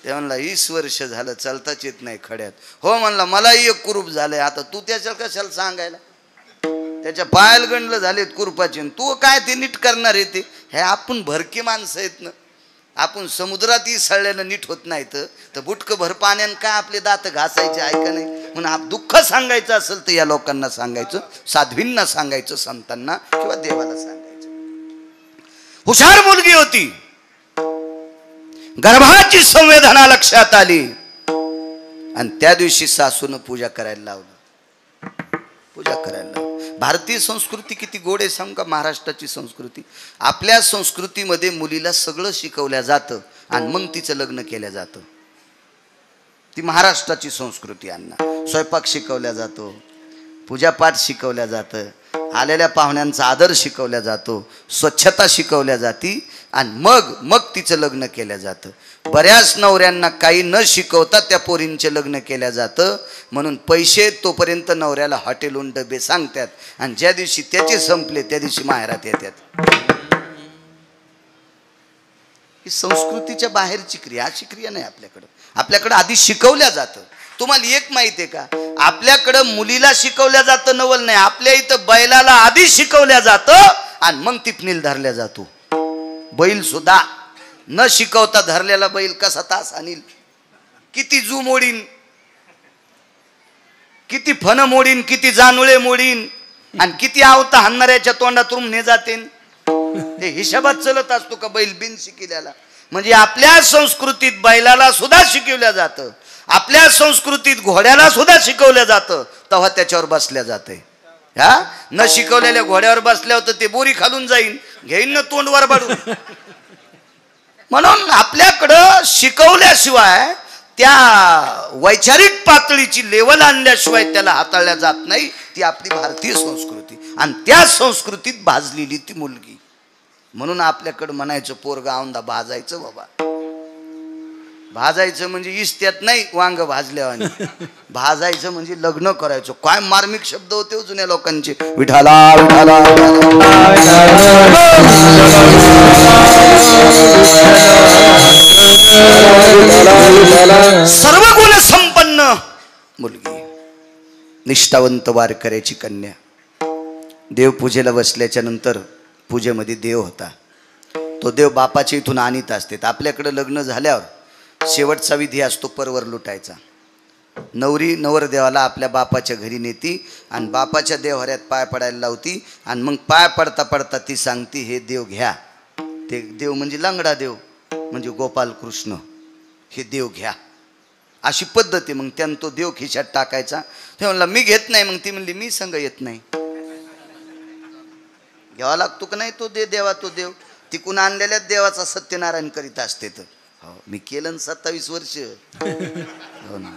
ते म्हणला 20 वर्ष झालं चालताच येत नाही खड्यात. हो म्हणला मलाही एक कुरूप झालंय. आता तू त्याच्या कशाला सांगायला, त्याच्या पायाला गंडलं झालेत कुरूपाचे, तू काय ते नीट करणार आहे. ते हे आपण भरकी माणसं आहेत ना, आपण समुद्रातही सळल्यानं नीट होत नाही तर बुटकं भर पाण्यानं काय आपले दात घासायचे आहे का नाही. म्हणून दुःख सांगायचं असेल तर या लोकांना सांगायचं, साध्वींना सांगायचं, संतांना किंवा देवाला सांगायचं. हुशार मुलगी होती, गर्भाची संवेदना लक्षात आली आणि त्या दिवशी सासूनं पूजा करायला लावलं. पूजा करायला लावलं. भारतीय संस्कृती किती गोड आहे सांगू का. महाराष्ट्राची संस्कृती, आपल्या संस्कृतीमध्ये मुलीला सगळं शिकवल्या जातं आणि मग तिचं लग्न केलं जातं. ती महाराष्ट्राची संस्कृती. अण्णा स्वयंपाक शिकवल्या जातो, पूजापाठ शिकवल्या जातं, आलेल्या पाहुण्यांचा आदर शिकवल्या जातो, स्वच्छता शिकवल्या जाती आणि मग तिचं लग्न केलं जातं. बऱ्याच नवऱ्यांना काही न शिकवता त्या पोरींचे लग्न केलं जातं. म्हणून पैसे तोपर्यंत नवऱ्याला हॉटेलहून डबे सांगतात आणि ज्या दिवशी त्याचे संपले त्या दिवशी माहेरात येतात. ही संस्कृतीच्या बाहेरची क्रिया, अशी क्रिया नाही आपल्याकडं. आपल्याकडं आधी शिकवल्या जातं. तुम्हाला एक माहिती आहे का, आपल्याकडं मुलीला शिकवल्या जातं नवल नाही, आपल्या इथं बैलाला आधी शिकवल्या जातं आणि मग टिपणीला धरल्या जातो. बैल सुद्धा न शिकवता धरलेला बैल कसा तास आणील, किती जू मोडीन, किती फन मोडीन, किती जानुळे मोडीन आणि किती आवता हाणणाऱ्याच्या तोंडातून ने जाते. ते हिशोबात चलत असतो का बैल बिन शिकलेला. म्हणजे आपल्या संस्कृतीत बैलाला सुद्धा शिकवल्या जातं, आपल्या संस्कृतीत घोड्याला सुद्धा शिकवलं जातं, तेव्हा त्याच्यावर बसल्या जाते. हा न शिकवलेल्या घोड्यावर बसल्यावर तर ते बोरी खालून जाईन, घेईन ना तोंड वर बाडून. म्हणून आपल्याकडं शिकवल्याशिवाय त्या वैचारिक पातळीची लेवल आणल्याशिवाय त्याला हाताळल्या जात नाही. ती आपली भारतीय संस्कृती आणि त्या संस्कृतीत भाजलेली ती मुलगी. म्हणून आपल्याकडं म्हणायचं पोरगा औंदा भाजायचं. बाबा भाजायचं म्हणजे इस्त्यात नाही वांग भाजल्यावानी, भाजायचं म्हणजे लग्न करायचं. काय मार्मिक शब्द होते जुन्या लोकांचे. विठाला विठाला सर्व गुण संपन्न मुलगी, निष्ठावंत वारकऱ्याची कन्या. देवपूजेला बसल्याच्या नंतर पूजेमध्ये देव होता. तो देव बापाच्या इथून आणीत असते. आपल्याकडे लग्न झाल्यावर शेवटचा विधी असतो परवर लुटायचा. नवरी नवरदेवाला आपल्या बापाच्या घरी नेती आणि बापाच्या देवहऱ्यात पाय पडायला लावती आणि मग पाय पडता पडता ती सांगती हे देव घ्या. ते देव म्हणजे लंगडा देव, म्हणजे गोपाल कृष्ण, हे देव घ्या. अशी पद्धत आहे. मग त्यानं तो देव खिशात टाकायचा. ते म्हणला मी घेत नाही. मग ती म्हणली मी संग येत नाही. घ्यावा लागतो का नाही तो देवा. तो देव तिकून आणलेल्या देवाचा सत्यनारायण करीत असते. तर हो मी केलं 27 वर्ष. हो ना.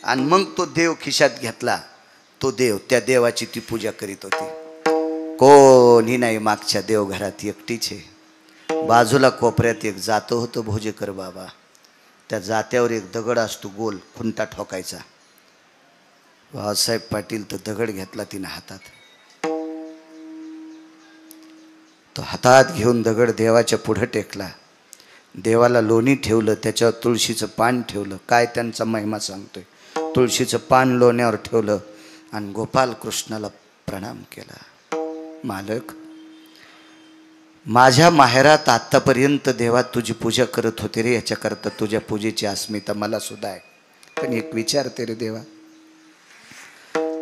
आणि मग तो देव खिशात घेतला. तो देव, त्या देवाची ती पूजा करीत होती. कोणी नाही मागच्या देवघरात, एकटीच आहे. बाजूला कोपऱ्यात एक जातो होतो भोजेकर बाबा. त्या जात्यावर एक दगड असतो गोल, खुंटा ठोकायचा. भाऊसाहेब पाटील तो दगड घेतला तिने हातात. तो हातात घेऊन दगड देवाच्या पुढे टेकला. देवाला लोणी ठेवलं, त्याच्यावर तुळशीचं पान ठेवलं. काय त्यांचा महिमा सांगतोय. तुळशीचं पान लोण्यावर ठेवलं आणि गोपाल कृष्णाला प्रणाम केला. मालक, माझ्या माहेरात आत्तापर्यंत देवा तुझी पूजा करत होते रे, याच्याकरता तुझ्या पूजेची अस्मिता मला सुद्धा आहे. पण एक विचारते रे देवा,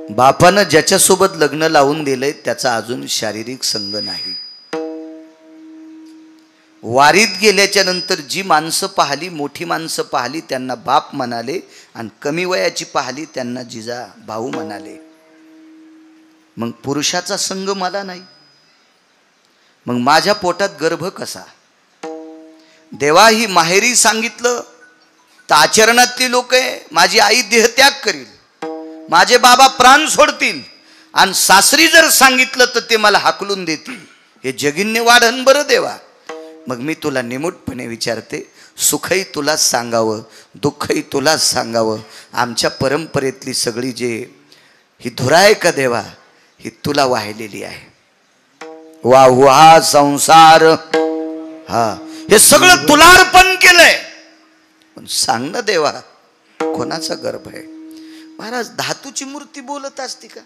बापानं ज्याच्यासोबत लग्न लावून दिलंय त्याचा अजून शारीरिक संग नाही. वारीत गेल्याच्या नंतर जी माणसं पाहिली, मोठी माणसं पाहिली त्यांना बाप म्हणाले आणि कमी वयाची पाहिली त्यांना जिजा भाऊ म्हणाले. मग पुरुषाचा संग मला नाही, मग माझ्या पोटात गर्भ कसा? देवा ही माहेरी सांगितलं तर आचरणातली लोक आहे. माझी आई देहत्याग करील, माझे बाबा प्राण सोडतील आणि सासरी जर सांगितलं तर ते मला हाकलून देतील. हे जगिन्य वाढन बरं देवा. मग मी तुला निमूटपणे विचारते, सुखही तुलाच सांगावं, दुःखही तुलाच सांगावं. आमच्या परंपरेतली सगळी जे ही धुरा आहे का देवा, ही तुला वाहिलेली आहे. वाहुहा संसार, हा हे सगळं तुला अर्पण केलंय. सांग ना देवा, कोणाचा गर्भ आहे? महाराज, धातूची मूर्ती बोलत असते का?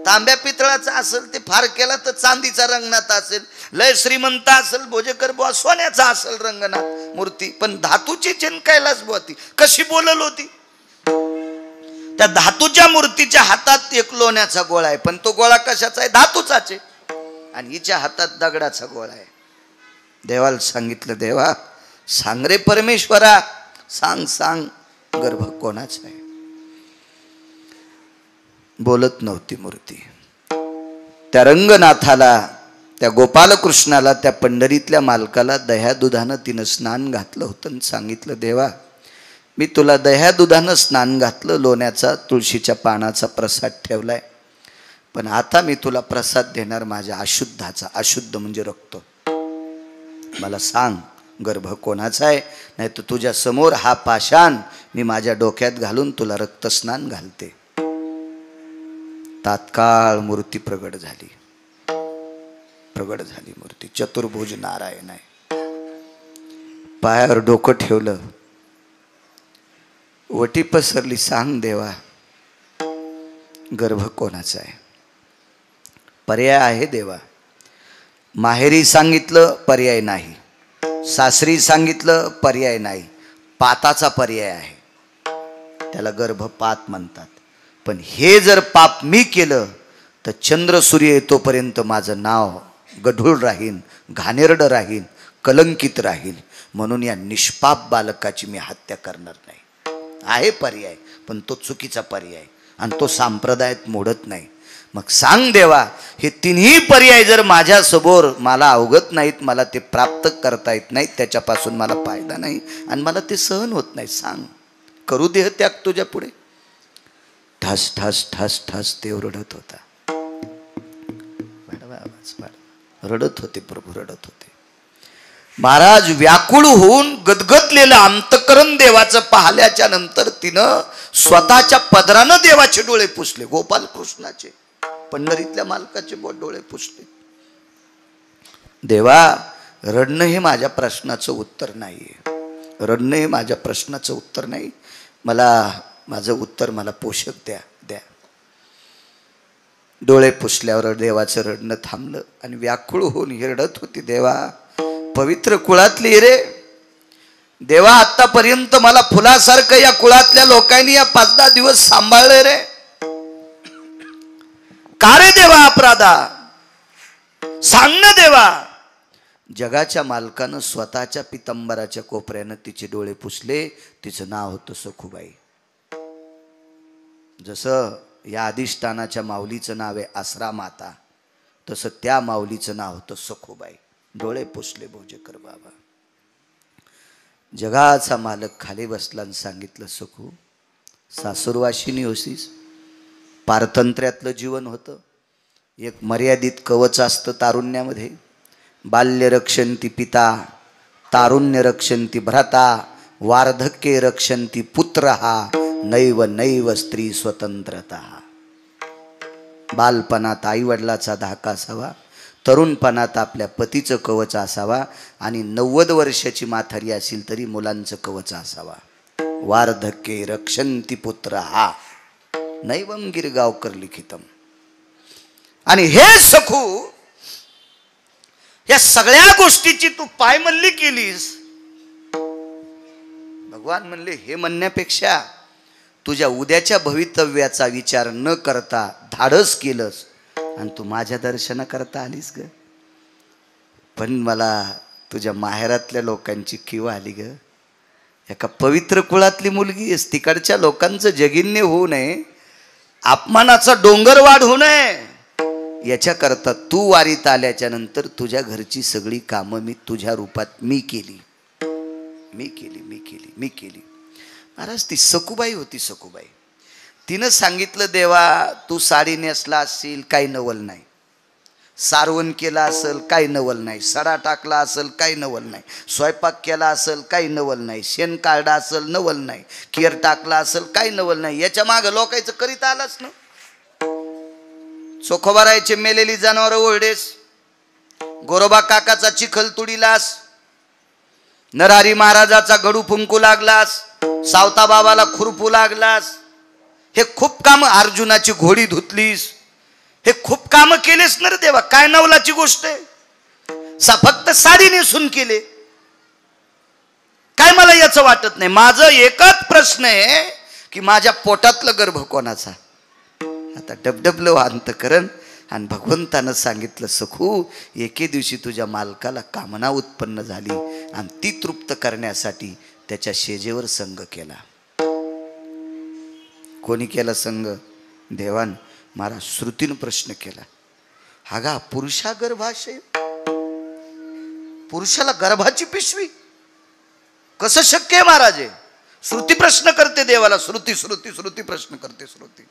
तांब्या पितळाचा असेल ते फार केला तर चांदीचा रंगनाथ असेल, लय श्रीमंत असेल भोजेकर बुवा सोन्याचा असेल रंगनाथ मूर्ती, पण धातूची चेन कैलास बुवा ती कशी बोलल होती? त्या धातूच्या मूर्तीच्या हातात एक लोण्याचा गोळा आहे, पण तो गोळा कशाचा आहे? धातूचाच आहे. आणि हिच्या हातात दगडाचा गोळा आहे. देवाला सांगितलं, देवा सांग रे परमेश्वरा, सांग सांग, गर्भ कोणाचा आहे? बोलत नव्हती मूर्ती. त्या रंगनाथाला, त्या गोपालकृष्णाला, त्या पंढरीतल्या मालकाला दह्या दुधानं तिनं स्नान घातलं होतं आणि सांगितलं, देवा मी तुला दह्या दुधानं स्नान घातलं, लोण्याचा तुळशीच्या पानाचा प्रसाद ठेवलाय, पण आता मी तुला प्रसाद देणार माझ्या अशुद्धाचा. अशुद्ध म्हणजे रक्त. मला सांग गर्भ कोणाचा आहे, नाही तर तुझ्या समोर हा पाषाण मी माझ्या डोक्यात घालून तुला रक्तस्नान घालते. तात्काळ मूर्ती प्रगट झाली. प्रगट झाली मूर्ती. चतुर्भुज नारायण आहे. पायावर डोकं ठेवलं, वटी पसरली. सांग देवा, गर्भ कोणाचा आहे? पर्याय आहे देवा. माहेरी सांगितलं पर्याय नाही, सासरी सांगितलं पर्याय नाही, पाताचा पर्याय आहे. त्याला गर्भपात म्हणतात. पण हे जर पाप मी केलं तर चंद्र सूर्य येतोपर्यंत माझं नाव गढूळ राहीन, घाणेरडं राहीन, कलंकित राहील. म्हणून या निष्पाप बालकाची मी हत्या करणार नाही. आहे पर्याय, पण तो चुकीचा पर्याय आणि तो संप्रदायात मोडत नाही. मग सांग देवा, हे तिन्ही पर्याय जर माझ्यासमोर मला अवगत नाहीत, मला ते प्राप्त करता येत नाहीत, त्याच्यापासून मला फायदा नाही आणि मला ते सहन होत नाही, सांग करू देह त्याग तुझ्या पुढे. ठस ठस ठस ठस ते रडत होता. रडत होते प्रभू, रडत होते. महाराज व्याकुळ होऊन गदगदलेलं अंतकरण देवाचं पाहिल्याच्या नंतर तिनं स्वतःच्या पदरानं देवाचे डोळे पुसले. गोपाल कृष्णाचे, पंढरीतल्या मालकाचे डोळे पुसले. देवा, रडणं हे माझ्या प्रश्नाचं उत्तर नाहीये. रडणं हे माझ्या प्रश्नाचं उत्तर नाही. मला माझं उत्तर मला पोषक द्या द्या. डोळे पुसल्यावर देवाचं रडणं थांबलं आणि व्याकुळ होऊन ही रडत होती. देवा, पवित्र कुळातली रे देवा, आतापर्यंत मला फुलासारखं या कुळातल्या लोकांनी या 5-10 दिवस सांभाळले रे. का रे देवा अपराधा? सांग ना देवा. जगाच्या मालकानं स्वतःच्या पितंबराच्या कोपऱ्यानं तिचे डोळे पुसले. तिचं नाव होतं सखुबाई. जसं या अधिष्ठानाच्या माऊलीचं नाव आहे आसरा माता, तसं त्या माऊलीचं नाव होतं सखुबाई. डोळे पुसले भोजेकर बाबा. जगाचा मालक खाली बसला आणि सांगितलं, सखू सासुरवाशिनी होशीस. पारतंत्र्यातलं जीवन होतं. एक मर्यादित कवच असतं तारुण्यामध्ये. बाल्य रक्षंती पिता, तारुण्य रक्षंती भ्राता, वार्धक्ये रक्षंती पुत्र, नैव नैव स्त्री स्वतंत्रता. बालपणात आईवडिलाचा धाका असावा, तरुणपणात आपल्या पतीचं कवच असावा आणि 90 वर्षाची म्हातारी असेल तरी मुलांचं कवच असावा. वार्धक्ये रक्षंती पुत्र, नैवम गिरगावकर लिखितम. आणि हे सखू, या सगळ्या गोष्टीची तू पायमल्ली केलीस. भगवान म्हणले, हे म्हणण्यापेक्षा तुझ्या उद्याच्या भवितव्याचा विचार न करता धाडस केलंस आणि तू माझ्या दर्शनाकरता आलीस ग. पण मला तुझ्या माहेरातल्या लोकांची कीव आली ग. एका पवित्र कुळातली मुलगी आहेस, तिकडच्या लोकांचं जगिन्य होऊ नये, अपमानाचा डोंगर वाढ होऊ नये, याच्याकरता तू वारीत आल्याच्या नंतर तुझ्या घरची सगळी कामं मी तुझ्या रूपात मी केली. महाराज, ती सखुबाई होती. सखुबाई तिनं सांगितलं, देवा तू साडी नेसला असेल काही नवल नाही, सारवण केला असेल काही नवल नाही, सडा टाकला असेल काही नवल नाही, स्वयंपाक केला असेल काही नवल नाही, शेण काढला असेल नवल नाही, केर टाकला असेल काही नवल नाही. याच्या मागं लोकांचं करीत आलाच ना. चोखोबारायचे मेलेली जनावर ओरडेस, गोरोबा काकाचा चिखल तुडीलास, नरहरी महाराजाचा गडू फुंकू लागलास, सावता बाबाला खुरपू लागलास, हे खूप काम, अर्जुनाची घोडी धुतलीस, हे खूप काम केलेस ना रे देवा. काय नवलाची गोष्ट आहे? फक्त साडी नेसून केले काय? मला याचं वाटत नाही. माझं एकच प्रश्न आहे की माझ्या पोटातलं गर्भ कोणाचा? आता डबडबलं अंतकरण आणि भगवंतानं सांगितलं, सखू एके दिवशी तुझ्या मालकाला कामना उत्पन्न झाली आणि ती तृप्त करण्यासाठी त्याच्या शेजेवर संग केला. कोणी केला संग? देवान महाराज श्रुतीनं प्रश्न केला. हागा पुरुषा गर्भाशय, पुरुषाला गर्भाची पिशवी कसं शक्य आहे महाराज? श्रुती प्रश्न करते देवाला. श्रुती श्रुती श्रुती प्रश्न करते. श्रुती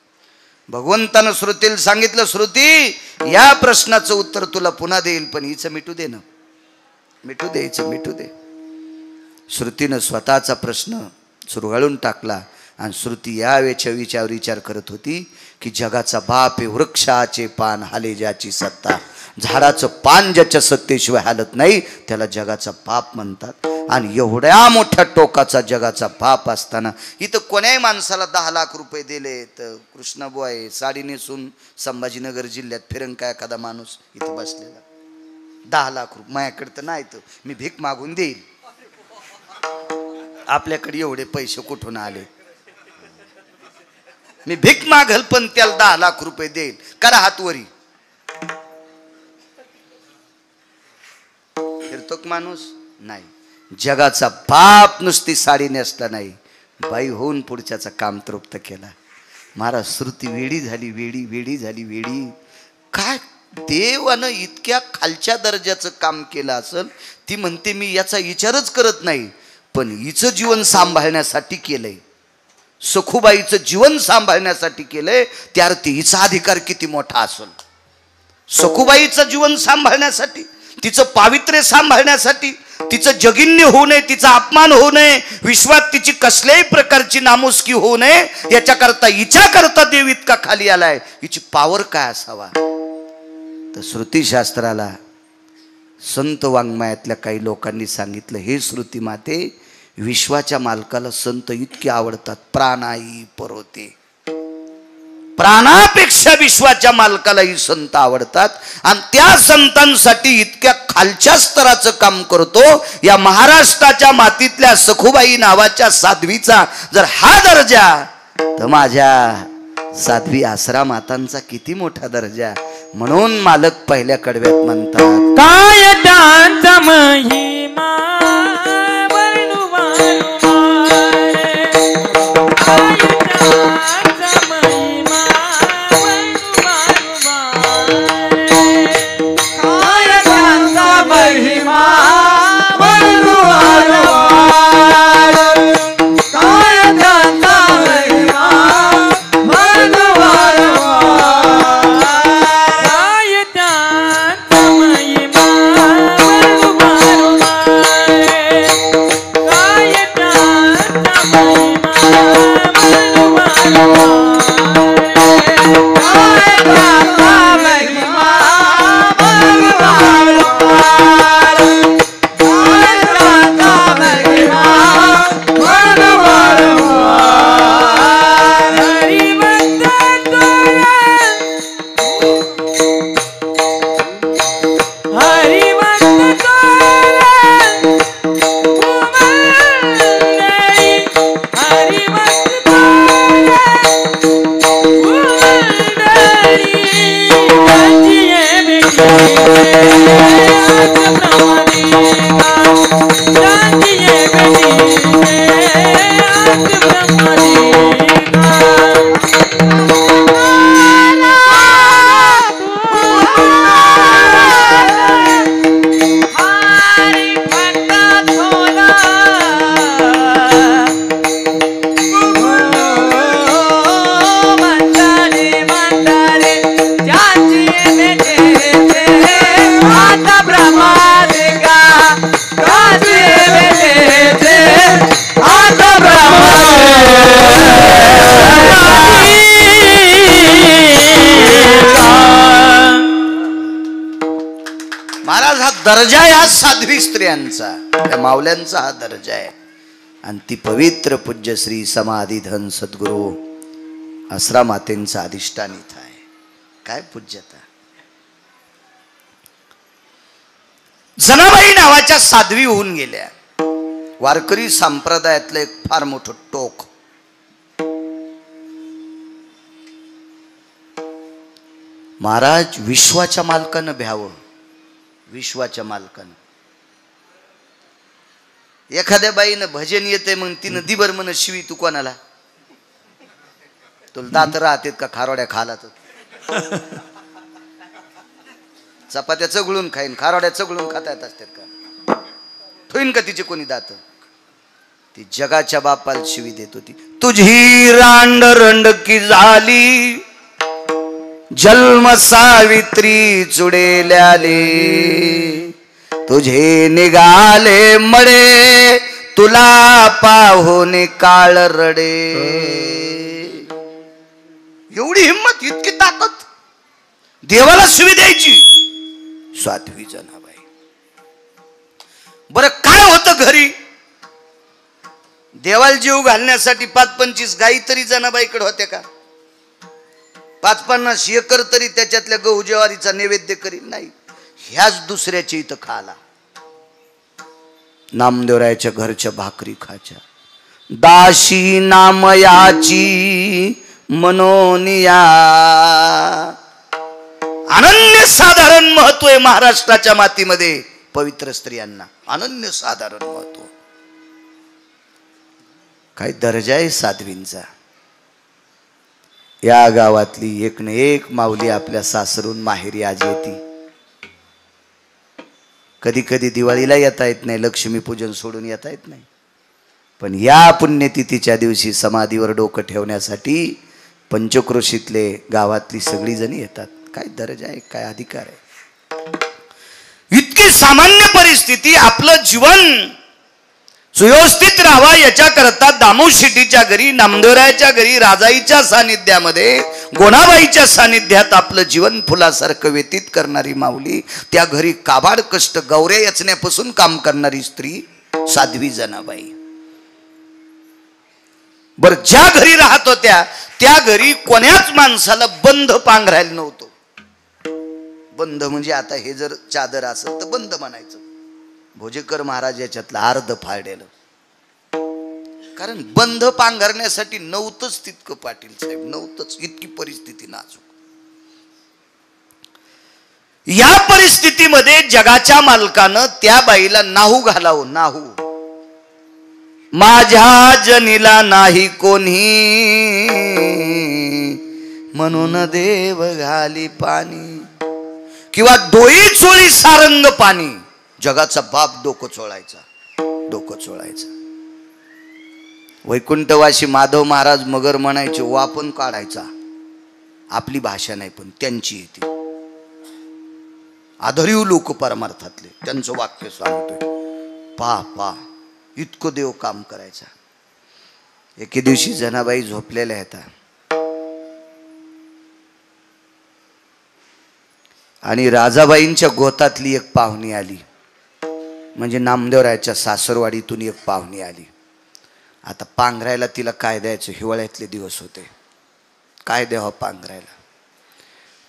भगवंतानं श्रुतीला सांगितलं, श्रुती या प्रश्नाचं उत्तर तुला पुन्हा देईल, पण हिचं मिटू दे ना, मिटू दे, हिचं मिटू दे. श्रुतीनं स्वतःचा प्रश्न चुरगाळून टाकला आणि श्रुती या विचार करत होती की जगाचा बाप आहे, वृक्षाचे पान हाले ज्याची सत्ता, झाडाचं पान ज्याच्या सत्तेशिवाय हालत नाही त्याला जगाचा बाप म्हणतात. आणि एवढ्या मोठ्या टोकाचा जगाचा बाप असताना इथं कोण्याही माणसाला 10 लाख रुपये दिले तर कृष्णबुवा आहे साडी नेसून संभाजीनगर जिल्ह्यात फिरंग का एखादा माणूस इथं बसलेला, 10 लाख रुपये माझ्याकडे तर नाही, तर मी भीक मागून देईल. आपल्याकडे एवढे पैसे कुठून आले? मी भीक मागल पण त्याला 10 लाख रुपये देईल. करा हातवरी. फिरतो माणूस नाही. जगाचा बाप नुसती साडी नेसला नाही, बाई होऊन पुढच्याचं काम तृप्त केला. महाराज श्रुती वेडी झाली, वेडी वेडी झाली, वेडी. काय देवानं इतक्या खालच्या दर्जाचं काम केलं असेल? ती म्हणते मी याचा विचारच करत नाही, पण हिचं जीवन सांभाळण्यासाठी केलंय, सखूबाईचं जीवन सांभाळण्यासाठी केलंय. त्याअर्थी हिचा अधिकार किती मोठा असेल? सखूबाईचं जीवन सांभाळण्यासाठी, तिचं पावित्र्य सांभाळण्यासाठी, तिचं जगिन्य होऊ नये, तिचा अपमान होऊ नये, विश्वात तिची कसल्याही प्रकारची नामुष्की होऊ नये, याच्याकरता हिच्याकरता देव इतका खाली आलाय. हिची पावर काय असावा? तर श्रुतीशास्त्राला संत वाङ्मयातल्या काही लोकांनी सांगितलं, हे श्रुती माते, विश्वाच्या मालकाला संत इतके आवडतात, प्राणाई परोते, प्राणापेक्षा विश्वाच्या मालकालाही संत आवडतात. आणि त्या संतांसाठी इतक्या खालच्या स्तराचं काम करतो. या महाराष्ट्राच्या मातीतल्या सखूबाई नावाच्या साध्वीचा जर हा दर्जा, तर माझ्या साध्वी आसरा मातांचा किती मोठा दर्जा. म्हणून मालक पहिल्या कडव्यात म्हणतात, काय त्यांचा महिमा वर्णू दर्जा या साध्वी स्त्रियांचा. त्या माऊल्यांचा हा दर्जा आहे. आणि ती पवित्र पूज्य श्री समाधीधन सद्गुरू आसरा मातेंचा अधिष्ठान इथं आहे. काय पूज्यता. जनाबाई नावाच्या साध्वी होऊन गेल्या. वारकरी संप्रदायातलं एक फार मोठं टोक. महाराज विश्वाच्या मालकानं भ्यावं. विश्वाच्या मालकानं. एखाद्या बाईनं भजन येते मग तिनं दिबर म्हण शिवी तू कोणाला. तुला दात राहतेत का खारोड्या खाला तर. चपात्या चगळून खाईन खारोड्या चगळून खाता येत असतात का. ठोईन का तिचे कोणी दात. ती जगाच्या बापाला शिवी देत होती. तुझी रांड रंडकी झाली जन्म सावित्री चुडेल्याले तुझे निघाले मळे तुला पाहून काळ रडे. एवढी हिंमत इतकी ताकद देवाला शिवी द्यायची. साध्वी जनाबाई. बरं काय होतं घरी. देवाला जीव घालण्यासाठी 5-25 गायी तरी जनाबाईकडे होत्या का. 5-50 एकर तरी त्याच्यातल्या गहू ज्वारीचा नैवेद्य करील नाही. ह्याच दुसऱ्याच्या इथं खाला. नामदेवरायाच्या घरच्या भाकरी खाच्या. दाशी नामयाची मनोनिया. अनन्य साधारण महत्व आहे महाराष्ट्राच्या मातीमध्ये पवित्र स्त्रियांना. अनन्य साधारण महत्व. काय दर्जा आहे साध्वींचा. या गावातली एक न एक माऊली आपल्या सासरून माहेरी आज येते. कधी कधी दिवाळीला येता येत नाही. लक्ष्मीपूजन सोडून येता येत नाही. पण या पुण्यतिथीच्या दिवशी समाधीवर डोकं ठेवण्यासाठी पंचक्रोशीतले गावातली सगळी जणी येतात. काय दर्जा आहे. काय अधिकार आहे. इतकी सामान्य परिस्थिती. आपलं जीवन सुव्यवस्थित राहावा याच्याकरता दामू शेट्टीच्या घरी नामदेवरायाच्या घरी राजाईच्या सानिध्यामध्ये गोणाबाईच्या सानिध्यात आपलं जीवन फुलासारखं व्यतीत करणारी माऊली. त्या घरी काबाड कष्ट गौऱ्या यचण्यापासून काम करणारी स्त्री साध्वी जनाबाई. बर ज्या घरी राहत होत्या त्या घरी कोण्याच माणसाला बंध पांघरायला नव्हतं. बंध म्हणजे आता हे जर चादर असेल तर बंध म्हणायचं. भोजेकर महाराज याच्यातलं अर्ध फाळलेलं. कारण बंध पांघरण्यासाठी नव्हतंच तितकं पाटील साहेब. नव्हतंच. इतकी परिस्थिती नाजूक. या परिस्थितीमध्ये जगाच्या मालकानं त्या बाईला नाहू घालावं. नाहू. माझ्या जनीला नाही कोणी म्हणून देव घाली पाणी. किंवा डोई चोळी सारंग पाणी. जगाचा बाप डोकं चोळायचा. डोकं चोळायचा. वैकुंठवासी माधव महाराज मगर म्हणायचे वापन काढायचा. आपली भाषा नाही पण त्यांची येते. आदरीव लोक परमार्थातले त्यांचं वाक्य सांगतोय. पा इतकं देव काम करायचा. एके दिवशी जनाबाई झोपलेल्या आहेत आणि राजाबाईंच्या गोतातली एक पाहुणी आली. म्हणजे नामदेवरायाच्या सासरवाडीतून एक पाहुणी आली. आता पांघरायला तिला काय द्यायचं. हिवाळ्यातले दिवस होते. काय द्यावं पांघरायला.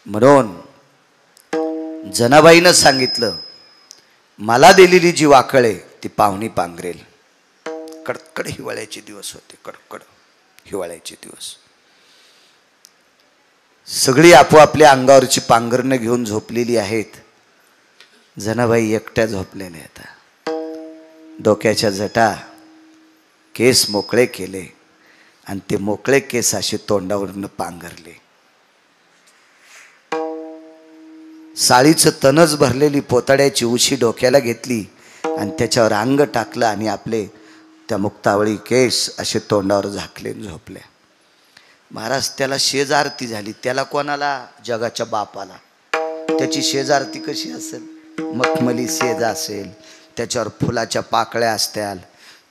म्हणून जनाबाईनं सांगितलं मला दिलेली जी वाकळ आहे ती पाहुणी पांघरेल. कडकड हिवाळ्याचे दिवस होते. कडकड हिवाळ्याचे दिवस. सगळी आपोआपल्या अंगावरची पांघरणं घेऊन झोपलेली आहेत. जनाबाई एकट्या झोपलेल्या आहेत. डोक्याच्या जटा केस मोकळे केले आणि ते मोकळे केस असे तोंडावरून पांघरले. साळीचं तनच भरलेली पोताड्याची उशी डोक्याला घेतली आणि त्याच्यावर अंग टाकलं आणि आपले त्या मुक्तावळी केस असे तोंडावर झाकले झोपल्या. महाराज त्याला शेजारती झाली. त्याला कोणाला. जगाच्या बापाला. त्याची शेजारती कशी असेल. मखमली शेज असेल. त्याच्यावर फुलाच्या पाकळ्या असत्याल.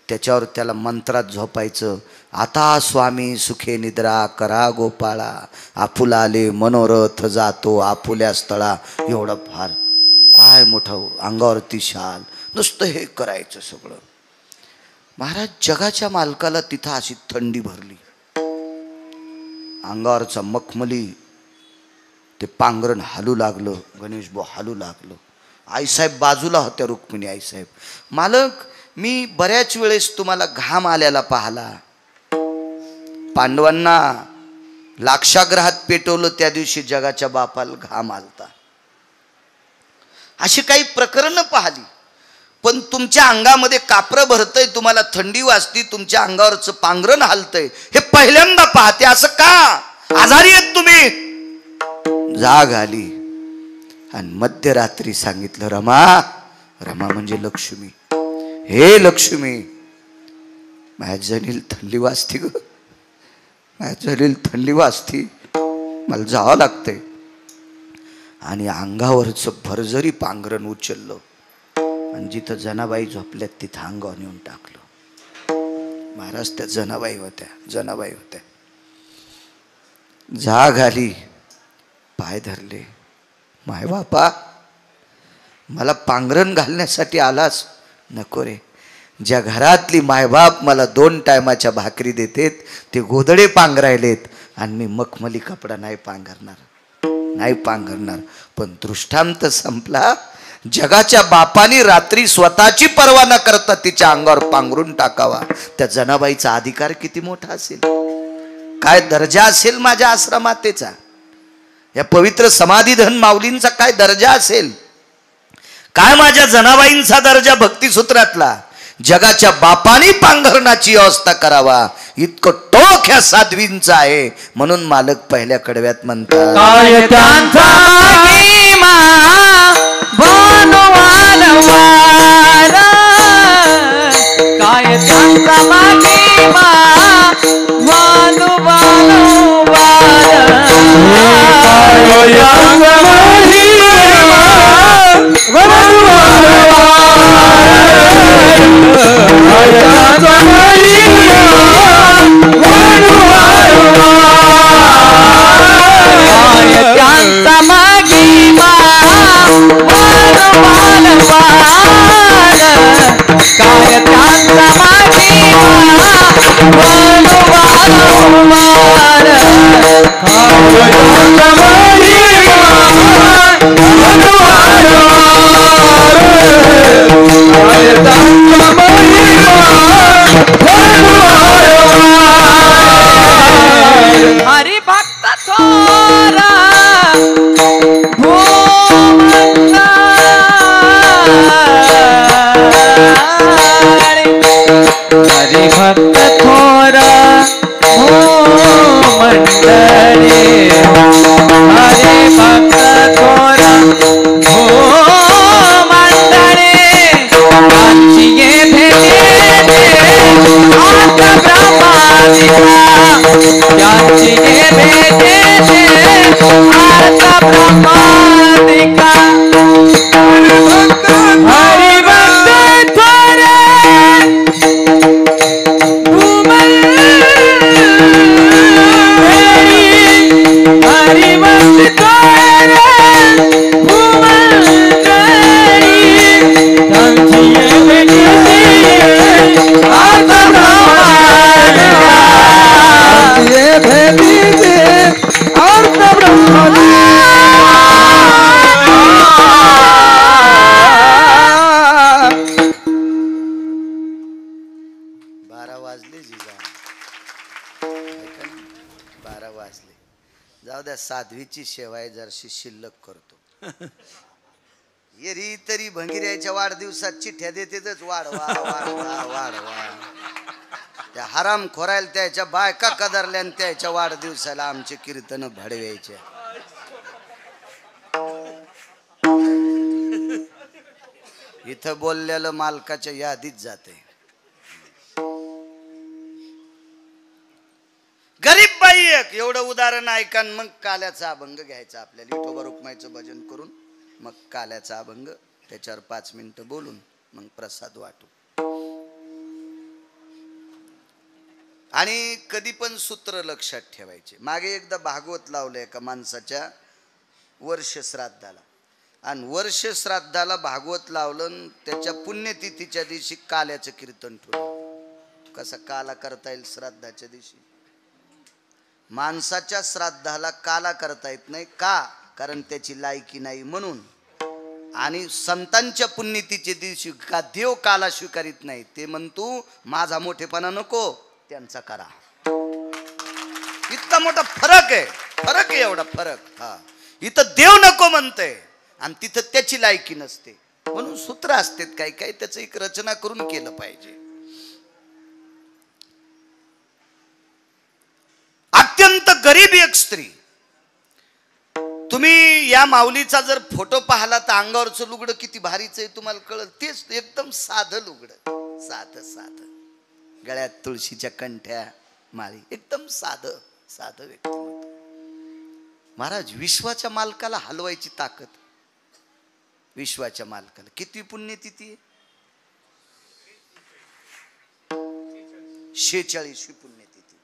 त्याच्यावर त्याला मंत्रात झोपायचं. आता स्वामी सुखे निद्रा करा गोपाळा आपुलाले मनोरथ जातो आपुल्या स्थळा. एवढं फार काय मोठं अंगावरती शाल नुसतं हे करायचं सगळं. महाराज जगाच्या मालकाला तिथं अशी थंडी भरली, अंगावरचा मखमली ते पांघरण हालू लागलं, गणेश भाऊ हालू लागलं. आईसाहेब बाजूला होत्या, रुक्मिणी आईसाहेब. मालक, मी बऱ्याच वेळेस तुम्हाला घाम आल्याला पाहला. पांडवांना लाक्षाग्रहात पेटवलं त्या दिवशी जगाच्या बापाला घाम आलता. अशी काही प्रकरणं पाहिली, पण तुमच्या अंगामध्ये कापरं भरतंय, तुम्हाला थंडी वाजती, तुमच्या अंगावरचं पांघरण हालतंय, हे पहिल्यांदा पाहते. असं का? आजारी आहेत तुम्ही. जाग आली आणि मध्यरात्री सांगितलं, रमा, रमा म्हणजे लक्ष्मी, हे लक्ष्मी, माझ्या जनील थंडी वाजती ग, माझ्या जनील थंडी वाजती, मला जावं लागतंय. आणि अंगावरचं भरजरी पांघरण उचललं आणि जिथं जनाबाई झोपल्यात तिथं अंगावर नेऊन टाकलं. महाराज त्या जनाबाई होत्या. जाग आली, पाय धरले. माय बापा, मला पांघरण घालण्यासाठी आलास? नको रे, ज्या घरातली मायबाप मला 2 टायमाच्या भाकरी देतेत ते गोदडे पांघरायलेत आणि मी मखमली कपडा नाही पांघरणार. पण दृष्टांत संपला. जगाच्या बापानी रात्री स्वतःची पर्वा न करता तिच्या अंगावर पांघरून टाकावा. त्या जनाबाईचा अधिकार किती मोठा असेल, काय दर्जा असेल माझ्या आश्रमातेचा, या पवित्र समाधीधन माऊलींचा काय दर्जा असेल, काय माझ्या जनाबाईंचा दर्जा भक्तिसूत्रातला. जगाच्या बापानी पांघरणाची व्यवस्था करावा इतकं टोक ह्या साध्वींचं आहे. म्हणून मालक पहिल्या कडव्यात म्हणतात, काय त्यांचा महिमा बनवान वार, काय त्यांचा महिमा बनवान हरि भक्त थोरा हरि भक्त थोरा हो मंडळी, हरि भक्त थोरा हो मंडळी, त्यांची भेटे आता ब्रह्मादिका, त्यांची भेटे आता ब्रह्मादिका. हरि भक्त थोरा हरि भक्त थोरा त्यांची भेटे आता जाऊ द्या, साध्वीची सेवा आहे, जरशी शिल्लक करतो. येरी तरी भंगिऱ्याच्या वाढदिवसात चिठ्ठ्या देतेच, वाढवा वाढवा वाढवा. त्या हराम खोरायला त्याच्या बायका कदरल्या आणि त्याच्या वाढदिवसाला आमचे कीर्तन भडवायचे. इथं बोललेलं मालकाच्या यादीत जाते. गरीब बाई एक एवढं उदाहरण ऐका, मग काल्याचा अभंग घ्यायचा आपल्याला. विठोबा रुक्माईचं भजन करून मग काल्याचा अभंग, त्याच्यावर 5 मिनिटं बोलून मग प्रसाद वाटू. आणि कधी पण सूत्र लक्षात ठेवायचे. मागे एकदा भागवत लावलं एका माणसाच्या वर्ष श्राद्धाला. आणि वर्ष श्राद्धाला भागवत लावलं, त्याच्या पुण्यतिथीच्या दिवशी काल्याचं कीर्तन ठेवलं. कसा काला करता येईल श्राद्धाच्या दिवशी? माणसाच्या श्राद्धाला काला करता येत नाही का? कारण त्याची लायकी नाही म्हणून. आणि संतांच्या पुण्यतिथीच्या दिवशी का देव काला स्वीकारित नाही. ते म्हणतो माझा मोठेपणा नको, त्यांचा करा. इतका मोठा फरक आहे. फरक आहे एवढा फरक. हा, इथं देव नको म्हणतंय आणि तिथं त्याची लायकी नसते. म्हणून सूत्र असतात काही काही, त्याचं एक रचना करून केलं पाहिजे. अत्यंत गरीब एक स्त्री. तुम्ही या माऊलीचा जर फोटो पाहिला तर अंगावरचं लुगडं किती भारीच आहे तुम्हाला कळलं. तेच एकदम साधं लुगडं, साधं साधं, गळ्यात तुळशीच्या कंठ्या माळी, एकदम साधं साधं व्यक्तिमत्व. महाराज, विश्वाच्या मालकाला हलवायची ताकद. विश्वाच्या मालकाला किती पुण्यतिथी आहे? 46वी पुण्यतिथी.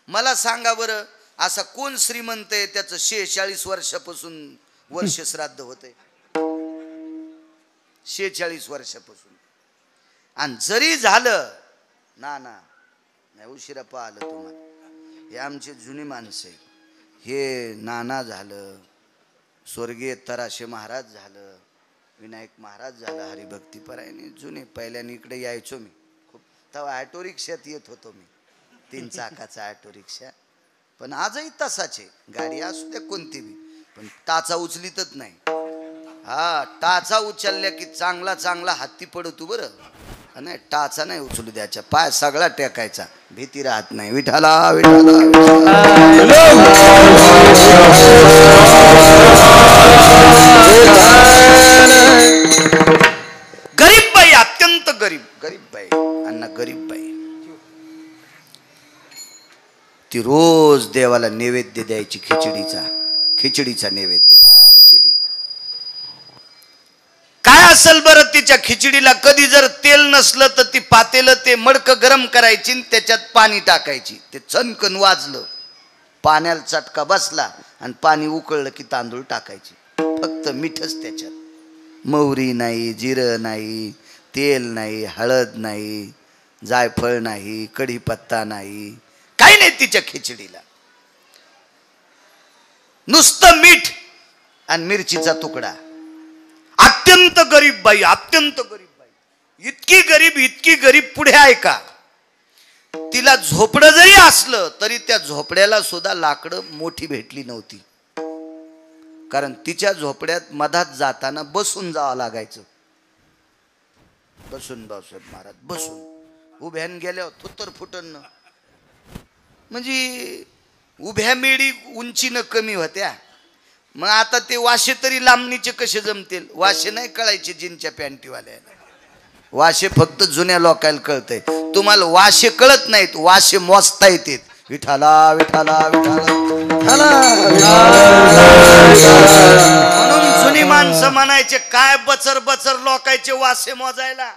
मला सांगा बरं, असा कोण श्रीमंत आहे त्याचं 46 वर्षापासून वर्ष श्राद्ध होतंय? 46 वर्षापासून. आणि जरी झालं ना नाही, उशिरा पाहिलं तुम्हाला. हे आमचे जुनी माणसं आहे. हे नाना झालं, स्वर्गीय तराशे महाराज झालं, विनायक महाराज झालं, हरिभक्तीपरायणे जुने. पहिल्याने इकडे यायचो मी खूप. तेव्हा ऑटो रिक्षात येत होतो मी, 3 चाकाचा ऑटो रिक्षा. पण आजही तसाच आहे. गाडी असू द्या कोणती बी, पण टाचा उचलीतच नाही. हा, टाचा उचलल्या की चांगला चांगला हत्ती पडतो बरं. नाही, टाचा नाही उचलू द्यायचा, पाय सगळा टेकायचा, भीती राहत नाही. विठाला विठाला. गरीब बाई, अत्यंत गरीब. गरीब बाई, अण्णा गरीब बाई. ती रोज देवाला नैवेद्य द्यायची खिचडीचा नैवेद्य. खिचडी काय असेल बरं तिच्या खिचडीला? कधी जर तेल नसलं तर ती पातेलं ते मडकं गरम करायची, त्याच्यात पाणी टाकायची. ते चणकन वाजलं, पाण्याला चटका बसला आणि पाणी उकळलं की तांदूळ टाकायचे. फक्त मीठच त्याच्यात. मोहरी नाही, जिरं नाही, तेल नाही, हळद नाही, जायफळ नाही, कढीपत्ता नाही, काही नाही तिच्या खिचडीला. नुसतं मीठ आणि मिरचीचा तुकडा. अत्यंत गरीब बाई, अत्यंत गरीब बाई. इतकी गरीब पुढे आहे का? तिला झोपडं जरी असलं तरी त्या झोपड्याला सुद्धा लाकडं मोठी भेटली नव्हती. कारण तिच्या झोपड्यात मधात जाताना बसून जावं लागायचं. बसून बाबासाहेब महाराज बसून. उभ्यान गेल्यावर थुत्तर फुटन. म्हणजे उभ्या मेडी उंचीनं कमी होत्या. मग आता ते वाशे तरी लांबणीचे कसे जमतील? वाशे नाही कळायचे जिनच्या पॅन्टीवाल्याला. वाशे फक्त जुन्या लोकांना कळतंय. तुम्हाला वाशे कळत नाहीत, वाशे मोजता येतात. विठाला विठाला विठाला. म्हणून जुनी माणसं म्हणायचे काय बचर बचर लोकांचे वाशे मोजायला.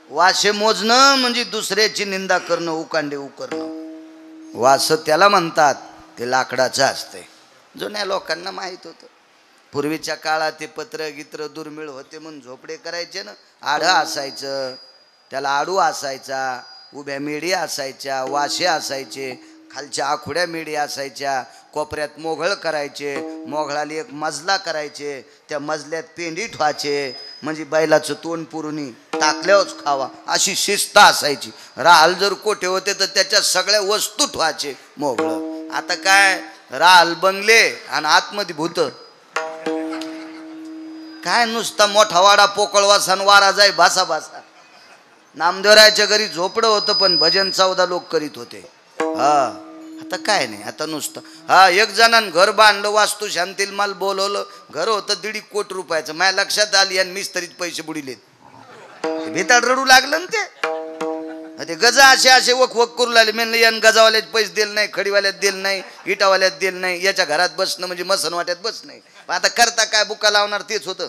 वाशे मोजणं म्हणजे दुसऱ्याची निंदा करणं, उकांडे उकरणं. वास त्याला म्हणतात, ते लाकडाचं असते. जुन्या लोकांना माहित होतं. पूर्वीच्या काळात ते पत्र गित्र दुर्मिळ होते म्हणून झोपडे करायचे ना. आढं असायचं, त्याला आडू असायचा, उभ्या मेढी असायच्या, वाशे असायचे, खालच्या आखुड्या मेढी असायच्या, कोपऱ्यात मोघळ करायचे, मोघळाला एक मजला करायचे, त्या मजल्यात पेंडी ठेवायचे म्हणजे बैलाचं तोंड पुरुणी टाकल्यावरच खावा अशी शिस्त असायची. राहाल जर कोठे होते तर त्याच्या सगळ्या वस्तू ठेवायचे मोघळ. आता काय राहाल बंगले आणि आतमध्ये भूत. काय नुसता मोठा वाडा पोकळवासा वारा जाय भासा भासा. नामदेवरायाच्या घरी झोपडं होतं पण भजन 14 लोक करीत होते. हा, आता काय नाही, आता नुसतं. हा, एक जणांनी घर बांधलं, वास्तू शांतील माल बोलवलं. घर होतं 1.5 कोटी रुपयाचं. माझ्या लक्षात आली आणि मिस्त्रीच पैसे बुडिले. भेताड रडू लागलं ना ते गजा असे वक करू लागले. म्हणलं यान गजावाल्यात पैसे दिले नाही, खडीवाल्यात दिले नाही, इटावाल्यात दिले नाही, याच्या घरात बसणं म्हणजे मसनवाट्यात बस नाही. आता करता काय, बुका लावणार तेच होतं.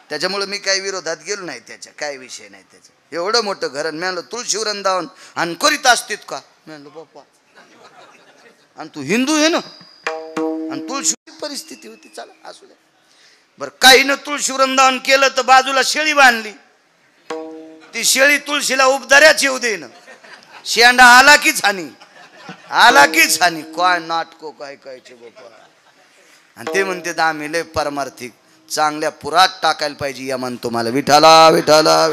त्याच्यामुळे मी काही विरोधात गेलो नाही त्याच्या, काय विषय नाही त्याचा. एवढं मोठं घर. म्हणलं तुळशी वृंदावन आणि करीत असतीत का? म्हणलं बाप्पा, आणि तू हिंदू आहे ना, आणि तुळशी परिस्थिती होती. चला असू द्या. बर काहीनं तुळशी वृंदावन केलं तर बाजूला शेळी बांधली, ती शेळी तुळशीला उपदाऱ्याच येऊ दे ना, शेंडा आला की छानी, आला की छानी, काय नाटको काय कायचे बाबा. आणि ते म्हणते आम्ही लय परमार्थिक, चांगल्या पुरात टाकायला पाहिजे या मन तुम्हाला. विठाला विठाला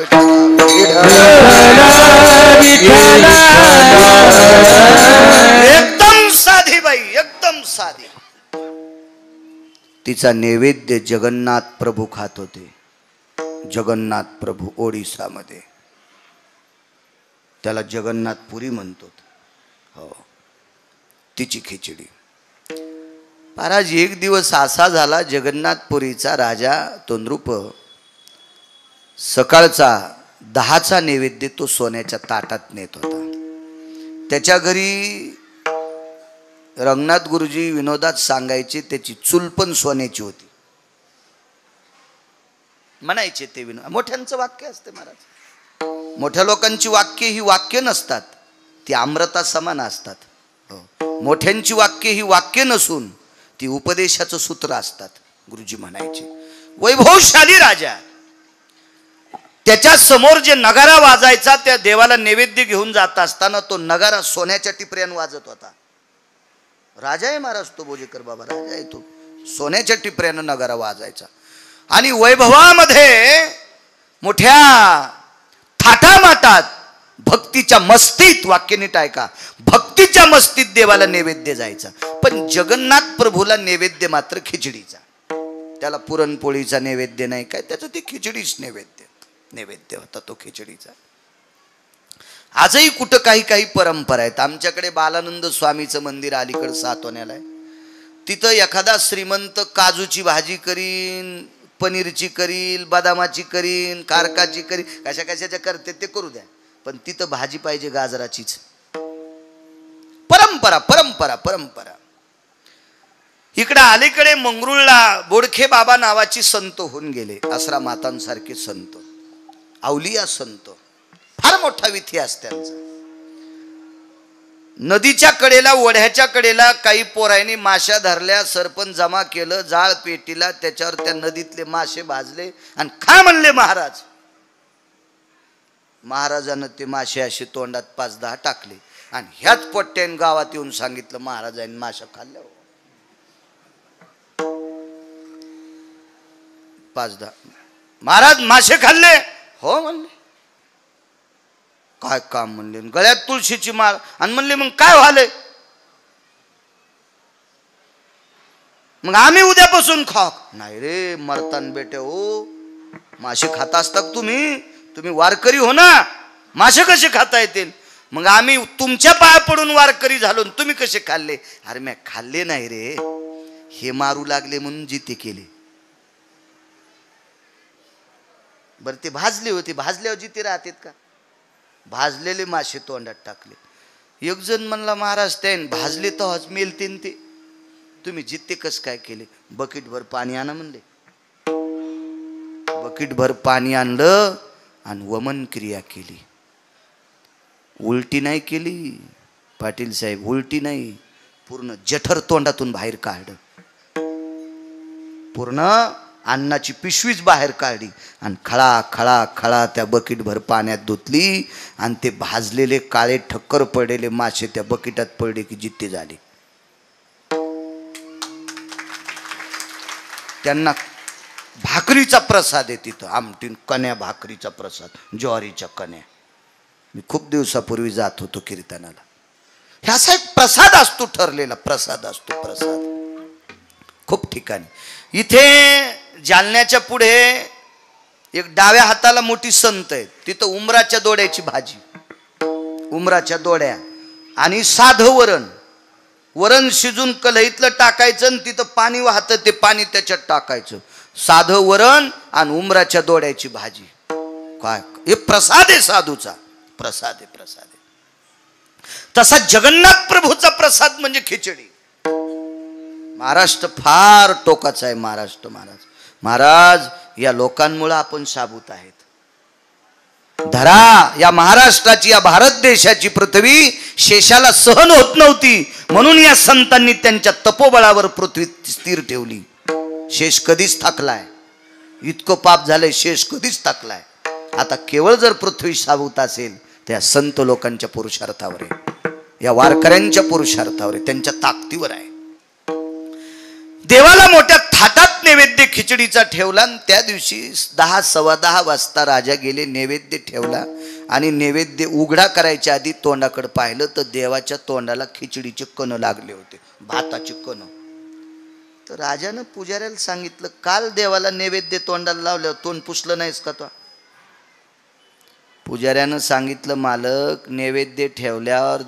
एकदम साधी बाई, एकदम साधी. तिचा नैवेद्य जगन्नाथ प्रभू खात होते. जगन्नाथ प्रभू ओडिसामध्ये, त्याला जगन्नाथपुरी म्हणतो. हो, तिची खिचडी. महाराज एक दिवस असा झाला, जगन्नाथपुरीचा राजा तोंडरूप सकाळचा 10चा नैवेद्य तो सोन्याच्या ताटात नेत होता. त्याच्या घरी रंगनाथ गुरुजी विनोदात सांगायचे, त्याची चूल पण सोन्याची होती. म्हणायचे ते विनोद, मोठ्यांचं वाक्य असते महाराज. मोठ्या लोकांची वाक्य ही वाक्य नसतात, ती अमृता समान असतात. मोठ्यांची वाक्य ही वाक्य नसून ती उपदेशाचं सूत्र असतात. गुरुजी म्हणायचे वैभवशाली राजा, त्याच्या समोर जे नगारा वाजायचा, त्या देवाला नैवेद्य घेऊन जात असताना तो नगारा सोन्याच्या टिपऱ्यानं वाजत होता. राजा आहे महाराज तो, बोजेकर बाबा राजा आहे तो. सोन्याच्या टिपऱ्यानं नगारा वाजायचा. आणि वैभवामध्ये मोठ्या थाटामाटात भक्तीच्या मस्तीत, वाक्य नीट ऐका, भक्तीच्या मस्तीत देवाला नैवेद्य जायचा. पण जगन्नाथ प्रभूला नैवेद्य मात्र खिचडीचा. त्याला पुरणपोळीचा नैवेद्य नाही काय, त्याचं ते खिचडीच नैवेद्य होता तो खिचडीचा. आजही कुठं काही काही परंपरा आहेत. आमच्याकडे बालानंद स्वामीचं मंदिर अलीकडं सातवण्याला आहे. तिथं एखादा श्रीमंत काजूची भाजी करीन, पनीरची करील, बदामाची करीन, कारकाची करीन, कशा कशाच्या करते ते करू द्या, पण तिथं भाजी पाहिजे गाजराचीच. परंपरा परंपरा परंपरा. इकडे अलीकडे मंगरुळला बोडखे बाबा नावाची संत होऊन गेले, आसरा मातांसारखे संत, अवलिया संत, फार मोठा इतिहास त्यांचा. नदीच्या कडेला, ओढ्याच्या कडेला काही पोरांनी माश्या धरल्या, सरपंच जमा केलं, जाळ पेटीला, त्याच्यावर त्या नदीतले मासे भाजले आणि खा म्हणले महाराज. महाराजानं ते मासे असे तोंडात 5-10 टाकले आणि ह्याच पोट्ट्याने गावात येऊन सांगितलं महाराजांनी माशा खाल्ल्या. 5-10 महाराज मासे खाल्ले हो म्हणले. काय काम म्हणले, गळ्यात तुळशीची माळ, आणि म्हणले मग काय व्हालंय, मग आम्ही उद्यापासून खाऊ. नाही रे मरतान बेटे हो, मासे खाता असतात तुम्ही वारकरी हो ना, मासे कसे खाता येतील. मग आम्ही तुमच्या पाया पडून वारकरी झालो, तुम्ही कसे खाल्ले. अरे मी खाल्ले नाही रे, हे मारू लागले म्हणून जिते केले. बरं ते भाजले होते, भाजल्यावर जिते राहतात का. भाजलेले मासे तोंडात टाकले. एक जण म्हणला महाराज त्याने भाजले तर मेलते ते, तुम्ही जिते कस काय केले. बकेट भर पाणी आणा म्हणले. बकेट भर पाणी आणलं आणि वमन क्रिया केली. उलटी नाही केली पाटील साहेब, उलटी नाही, पूर्ण जठर तोंडातून बाहेर काढलं. पूर्ण अन्नाची पिशवीच बाहेर काढली आणि खळा खळा खळा त्या बकेट भर पाण्यात धुतली आणि ते भाजलेले काळे ठक्कर पडलेले मासे त्या बकेटात पडले की जित्ते झाले. त्यांना भाकरीचा प्रसाद आहे तिथं, आमटीन कण्या भाकरीचा प्रसाद, ज्वारीच्या कण्या. मी खूप दिवसापूर्वी जात होतो कीर्तनाला. ह्याचा एक प्रसाद असतो, ठरलेला प्रसाद असतो, प्रसाद खूप ठिकाणी. इथे जालन्याच्या पुढे एक डाव्या हाताला मोठी संत आहे, तिथं उमराच्या दोड्याची भाजी, उमराच्या दोड्या आणि साधं वरण, वरण शिजून कढईतलं टाकायचं आणि तिथं पाणी वाहतं, ते पाणी त्याच्यात टाकायचं. साधं वरण आणि उमराच्या दोड्याची भाजी. काय हे प्रसाद आहे, साधूचा प्रसाद आहे, प्रसाद आहे. तसा जगन्नाथ प्रभूचा प्रसाद म्हणजे खिचडी. महाराष्ट्र फार टोकाचा आहे. महाराष्ट्र महाराज या लोकांमुळे आपण शाबूत आहेत. धरा या महाराष्ट्राची, या भारत देशाची पृथ्वी शेषाला सहन होत नव्हती, म्हणून या संतांनी त्यांच्या तपोबळावर पृथ्वी स्थिर ठेवली. शेष कधीच थकलाय. इतकं पाप झालंय, शेष कधीच टाकलाय. आता केवळ जर पृथ्वी सावत असेल त्या संत लोकांच्या पुरुषार्थावर आहे, या वारकऱ्यांच्या पुरुषार्थावर आहे, त्यांच्या ताकदीवर आहे. देवाला मोठ्या थाटात नैवेद्य खिचडीचा ठेवला आणि त्या दिवशी 10 सव्वा 10 वाजता राजा गेले, नैवेद्य ठेवला आणि नैवेद्य उघडा करायच्या आधी तोंडाकडे पाहिलं तर देवाच्या तोंडाला खिचडीचे कण लागले होते, भाताचे कण. तर राजानं पुजाऱ्याला सांगितलं, काल देवाला नैवेद्य तोंडाला लावल्यावर तोंड पुसलं नाहीस का तो? पुजाऱ्यानं सांगितलं, मालक नैवेद्य ठेवल्यावर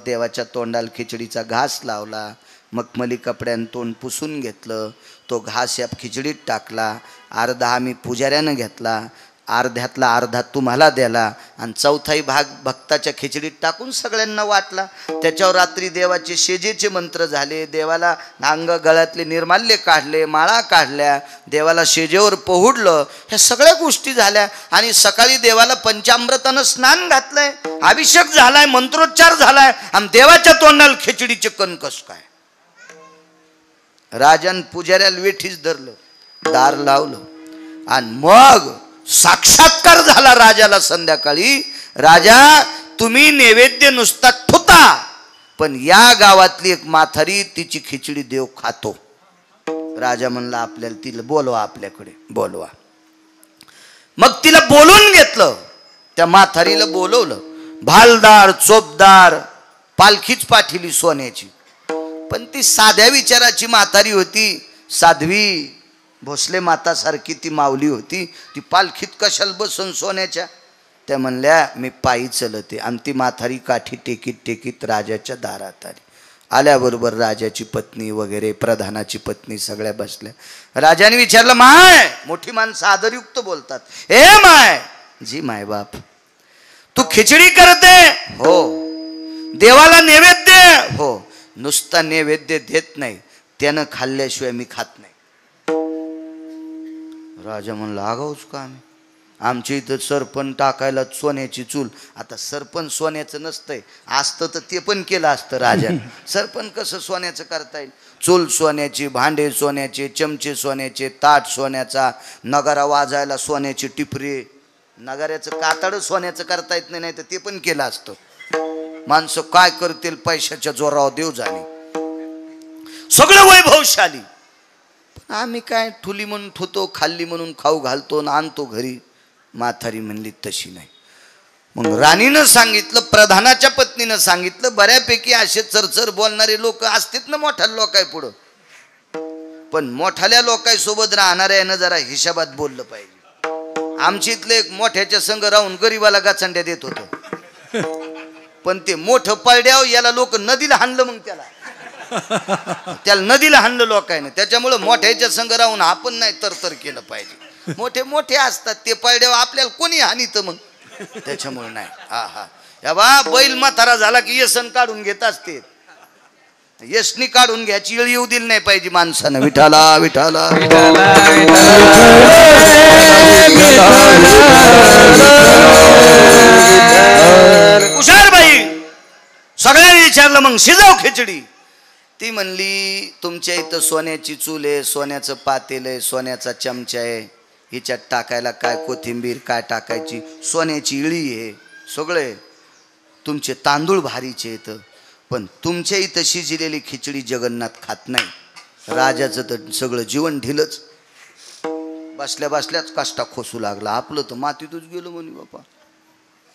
देवाच्या तोंडाला खिचडीचा घास लावला, मखमली कपड्यानं तोंड पुसून घेतलं, तो घास या खिचडीत टाकला, अर्धा आम्ही पुजाऱ्यानं घेतला, अर्ध्यातला अर्धा तुम्हाला द्याला आणि चौथाही भाग भक्ताच्या खिचडीत टाकून सगळ्यांना वाटला. त्याच्यावर रात्री देवाचे शेजेचे मंत्र झाले, देवाला अंग गळ्यातले निर्माल्य काढले, माळा काढल्या, देवाला शेजेवर पोहुडलं, ह्या सगळ्या गोष्टी झाल्या आणि सकाळी देवाला पंचामृतानं स्नान घातलंय, अभिषेक झालाय, मंत्रोच्चार झालाय आणि देवाच्या तोंडाला खिचडीचे कण कस काय? राजान पुजाऱ्याला वेठीच धरलं, दार लावलं आणि मग साक्षात्कार झाला राजाला. संध्याकाळी, राजा तुम्ही नैवेद्य नुसता ठुता, पण या गावातली एक म्हातारी तिची खिचडी देव खातो. राजा म्हणला, आपल्याला तिला बोलवा, आपल्याकडे बोलवा. मग तिला बोलून घेतलं, त्या म्हातारीला बोलवलं, भालदार चोपदार पालखीच पाठिली सोन्याची. पण ती साध्या विचाराची म्हातारी होती, साध्वी भोसले माता सारखी ती माऊली होती. ती पालखीत कशाला बसून सोन्याच्या? त्या म्हणल्या, मी पायी चलते. आणि ती म्हातारी काठी टेकीत टेकीत राजाच्या दारात आली. आल्याबरोबर राजाची पत्नी वगैरे, प्रधानाची पत्नी सगळ्या बसल्या. राजाने विचारलं, माय, मोठी माणसं आदरयुक्त बोलतात, ए माय. जी माय बाप. तू खिचडी करते? हो. देवाला नैवेद्य? हो. नुसता नैवेद्य देत नाही, त्यानं खाल्ल्याशिवाय मी खात नाही. राजा म्हणला, आगाऊच का आम्ही? आमच्या इथं सरपण टाकायला सोन्याची चूल. आता सरपण सोन्याचं नसतंय, असतं तर ते पण केलं असतं राजाने. सरपण कसं सोन्याचं करता येईल? चूल सोन्याची, भांडे सोन्याचे, चमचे सोन्याचे, ताट सोन्याचा, नगारा वाजायला सोन्याची टिपरे, नगाऱ्याचं कातड सोन्याचं करता येत नाही, तर ते पण केलं असतं. माणसं काय करतील पैशाच्या जोरावर देव जाणे. सगळं वैभवशाली. पण आम्ही काय ठुली म्हणून ठुतो, खाल्ली म्हणून खाऊ घालतो आणि आणतो घरी. म्हातारी म्हणली, तशी नाही. मग राणीनं सांगितलं, प्रधानाच्या पत्नीनं सांगितलं, बऱ्यापैकी असे चरचर बोलणारे लोक असतात ना मोठ्या लोकाय पुढं, पण मोठ्याल्या लोकांसोबत राहणाऱ्या यानं जरा हिशोबात बोललं पाहिजे. आमच्या इथले एक मोठ्याच्या संग राहून गरीबाला गाचंड्या देत होतं, पण ते मोठं पळड्याव याला लोक नदीला हाणलं. मग त्याला नदीला हाणलं लोकांनी. त्याच्यामुळं मोठ्याच्या संग राहून आपण नाही तरतर केलं पाहिजे. मोठे मोठे असतात ते पळड्याव, आपल्याला कोणी हानीत मग, त्याच्यामुळे नाही. हा हा, या बा बैल म्हातारा झाला की येसन काढून घेत असते, यशनी काढून घ्यायची वेळ येऊ दिली नाही पाहिजे माणसानं. विठाला विठाला हुशार बाई. सगळ्यांनी विचारलं, मग शिजाव खिचडी. ती म्हणली, तुमच्या इथं सोन्याची चूल आहे, सोन्याचं पातेल आहे, सोन्याचा चमचा आहे, हिच्यात टाकायला काय कोथिंबीर काय टाकायची, सोन्याची इळी आहे, सगळे तुमचे तांदूळ भारीचे येतं, पण तुमच्या इथं शिजलेली खिचडी जगन्नाथ खात नाही. राजाचं तर सगळं जीवन ढिलच. बसल्या बसल्याच काष्टा खोसू लागला. आपलं तर मातीतच गेलो म्हणे बापा.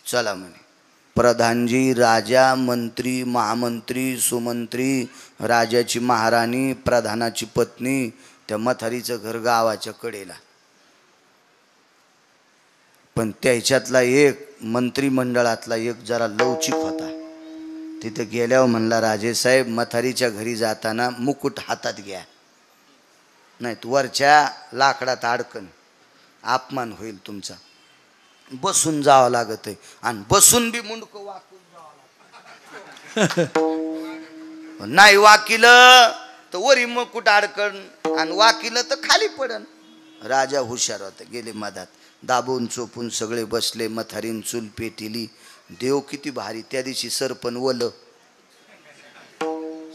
चला म्हणे, प्रधानजी, राजा, मंत्री, महामंत्री, सुमंत्री, राजाची महाराणी, प्रधानाची पत्नी, त्या म्हातारीचं घर गावाच्या कडेला. पण त्याच्यातला एक मंत्रिमंडळातला एक जरा लवचिक होता. तिथे गेल्यावर म्हणला, राजेसाहेब, म्हातारीच्या घरी जाताना मुकुट हातात घ्या, नाही वरच्या लाकडात अडकन, अपमान होईल तुमचा. बसून जावं लागत आहे, आणि बसून बी मुंडकं वाकून जावं लागत. नाही वाकिलं तर वरी मुकुट अडकन, आणि वाकिलं तर खाली पडन. राजा हुशार होता, गेले मधात, दाबून चोपून सगळे बसले. म्हातारीन चूल पेटिली. देव किती भारी. त्या दिवशी सरपण वल,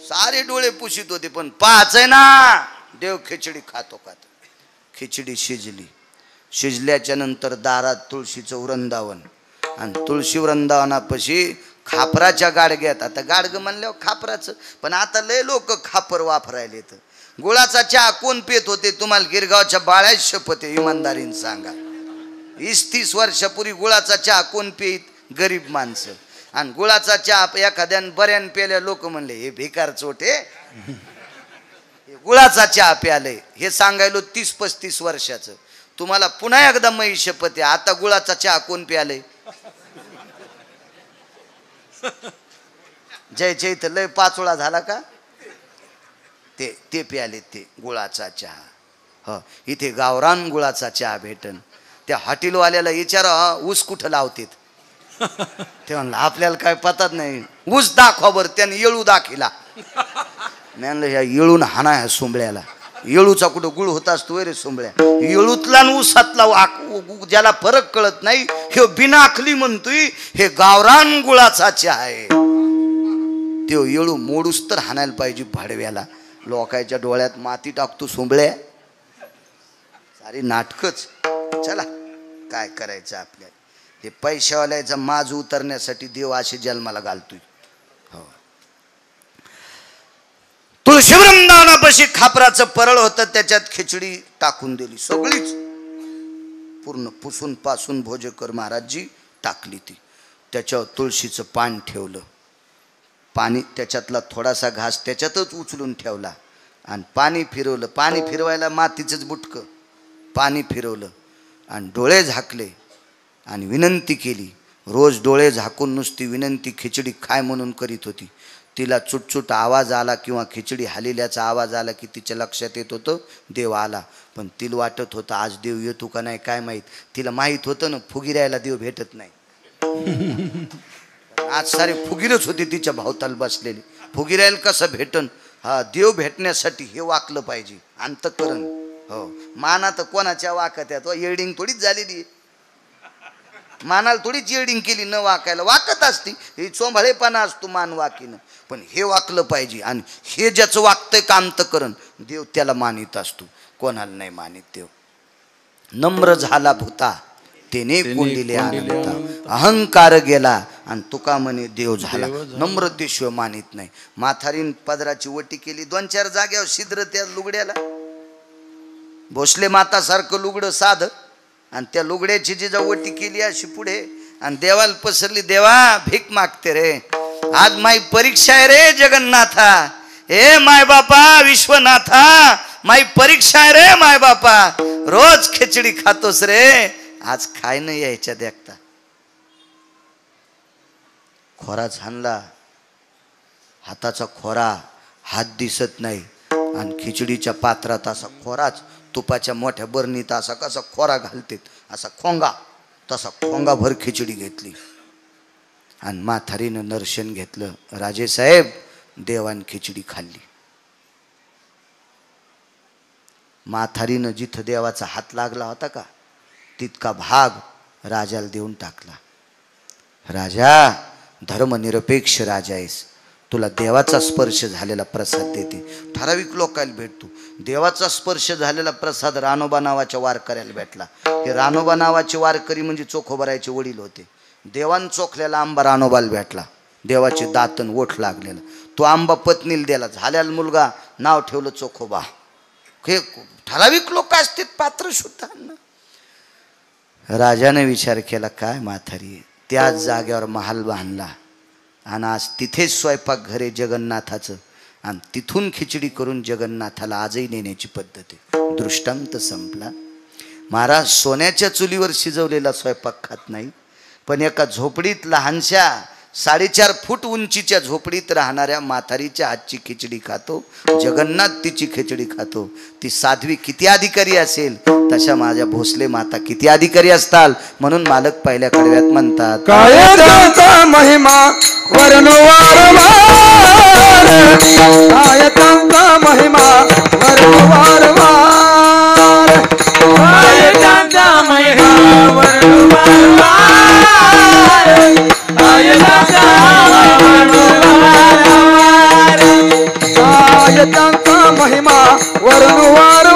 सारे डोळे पुशीत होते, पण पाच आहे ना, देव खिचडी खातो खातो. खिचडी शिजली. शिजल्याच्या नंतर दारात तुळशीचं वृंदावन आणि तुळशी वृंदावनापाशी खापराच्या गाडग्यात. आता गाडगं म्हणल्यावर खापराचं, पण आता लय लोक खापर वापरायले. तर गुळाचा चहा कोण पेत होते? तुम्हाला गिरगावच्या बाळ्याच शपथ आहे, इमानदारीने सांगा. 20-30 वर्षापूर्वी गुळाचा चहा कोण पेत? गरीब माणसं. आणि गुळाचा चहा एखाद्यान बऱ्यान पेल्या लोक म्हणले हे भिकार चोटे, गुळाचा चहा प्याले. हे सांगायलो 30-35 वर्षाचं. तुम्हाला पुन्हा एकदा मै शपथ आहे, आता गुळाचा चहा कोण प्याले? जयच्या इथं लय पाचोळा झाला का? ते प्याले ते गुळाचा चहा. ह इथे गावरान गुळाचा चहा भेटन. त्या हॉटेलवाल्याला विचारा ऊस कुठं लावतेत? ते म्हणलं आपल्याला काय पतात नाही. ऊस दाखवा बरं. त्याने येळू दाखिला. मी म्हणलं ह्या येळून हाना ह्या सोंबळ्याला. येळूचा कुठं गुळ होता असतो रे सोंबळ्या? येळूतला आणि ऊसातला ज्याला फरक कळत नाही हे बिनाखली म्हणतोय हे गावरान गुळाचा चहा आहे. तो येळू मोडूस तर हाणायला पाहिजे भाडव्याला. लोकांच्या डोळ्यात माती टाकतो सोंबळ्या. सारी नाटकच. चला काय करायचं आपल्याला. हे पैशावाल्याचा माज उतरण्यासाठी देव असे जन्माला घालतोय. हो. तुळशी वृंदावनापाशी खापराचं परळ होतं, त्याच्यात खिचडी टाकून दिली. सगळीच पूर्ण पुसून पासून भोजेकर महाराजजी टाकली ती. त्याच्यावर तुळशीचं पान ठेवलं. पाणी त्याच्यातला थोडासा घास त्याच्यातच उचलून ठेवला आणि पाणी फिरवलं. पाणी फिरवायला मातीचंच बुटकं. पाणी फिरवलं आणि डोळे झाकले आणि विनंती केली. रोज डोळे झाकून नुसती विनंती खिचडी खाय म्हणून करीत होती. तिला चुटचुट आवाज आला किंवा खिचडी हालेल्याचा आवाज आला की तिच्या लक्षात येत होतं देव आला. पण तिला वाटत होतं आज देव येतो का नाही काय माहीत. तिला माहीत होतं ना फुगिरायला देव भेटत नाही. आज सारे फुगीरच होते तिच्या भावताल बसलेली. फुगिरायला कसं भेटन? हा देव भेटण्यासाठी हे वाकलं पाहिजे अंतःकरण. हो माना तर कोणाच्या वाकत्यात येडिंग थोडीच झालेली. मानाला थोडीच येडिंग केली न वाकायला. वाकत असती ही चोंभाळेपणा असतो मान वाकीनं. पण हे वाकलं पाहिजे आणि हे ज्याचं वागतंय का अंतःकरण देव त्याला मानित असतो, कोणाला नाही मानित देव. नम्र झाला भूता तेने कोंडिले आनंदा. अहंकार गेला आणि तुका म्हणे देव झाला. नम्रतेशिवाय मानित नाही. म्हातारीन पदराची वटी केली 2-4 जाग्यावर छिद्र त्या लुगड्याला. भोसले माता सारखं लुगडं साध आणि त्या लुगड्याची जी वटी केली अशी पुढे आणि देवाला पसरली. देवा भीक मागते रे, आज माई परीक्षा आहे रे जगन्नाथा. हे माय बापा विश्वनाथा माई परीक्षा आहे रे माय बापा. रोज खिचडी खातोस रे, आज खाय नाही यायच्या देखता. खोरा झानला, हाताचा खोरा, हात दिसत नाही आणि खिचडीच्या पात्रात असा खोराच. तुपाच्या मोठ्या बरणीत असा कसा खोरा घालते असा खोंगा, तसा खोंगा भर खिचडी घेतली आणि म्हातारीनं दर्शन घेतलं. राजेसाहेब देवान खिचडी खाल्ली. म्हातारीनं जिथं देवाचा हात लागला होता का तितका भाग राजाला देऊन टाकला. राजा धर्मनिरपेक्ष राजा आहेस, तुला देवाचा स्पर्श झालेला प्रसाद देते. ठराविक लोकांना भेटतो. देवाचा स्पर्श झालेला प्रसाद रानोबा नावाच्या वारकऱ्याला भेटला. हे रानोबा नावाचे वारकरी म्हणजे चोखोबरायचे वडील होते. देवान चोखलेला आंबा रानोबाला भेटला. देवाचे दातन ओठ लागलेला. तो आंबा पत्नीला दिला. झाल्याला मुलगा नाव ठेवलं चोखोबा. हे ठराविक लोक असतात पात्र सुद्धा. राजाने विचार केला काय म्हातारी, त्याच जागेवर महाल बांधला आणि आज तिथेच स्वयंपाक घरे जगन्नाथाचं आणि तिथून खिचडी करून जगन्नाथाला आजही नेण्याची पद्धत आहे. दृष्टांत संपला. महाराज सोन्याच्या चुलीवर शिजवलेला स्वयंपाक खात नाही, पण एका झोपडीत लहानशा 4.5 फूट उंचीच्या झोपडीत राहणाऱ्या म्हातारीच्या हातची खिचडी खातो. जगन्नाथ तिची खिचडी खातो. ती साध्वी किती अधिकारी असेल तशा माझ्या भोसले माता किती अधिकारी असताल. म्हणून मालक पहिल्या कडव्यात म्हणतात काय त्यांचा महिमा वर्णवारवार, काय त्यांचा महिमा वर्णवारवार, काय त्यांचा महिमा वर्णवारवार, काय त्यांचा महिमा वर्णवारवार,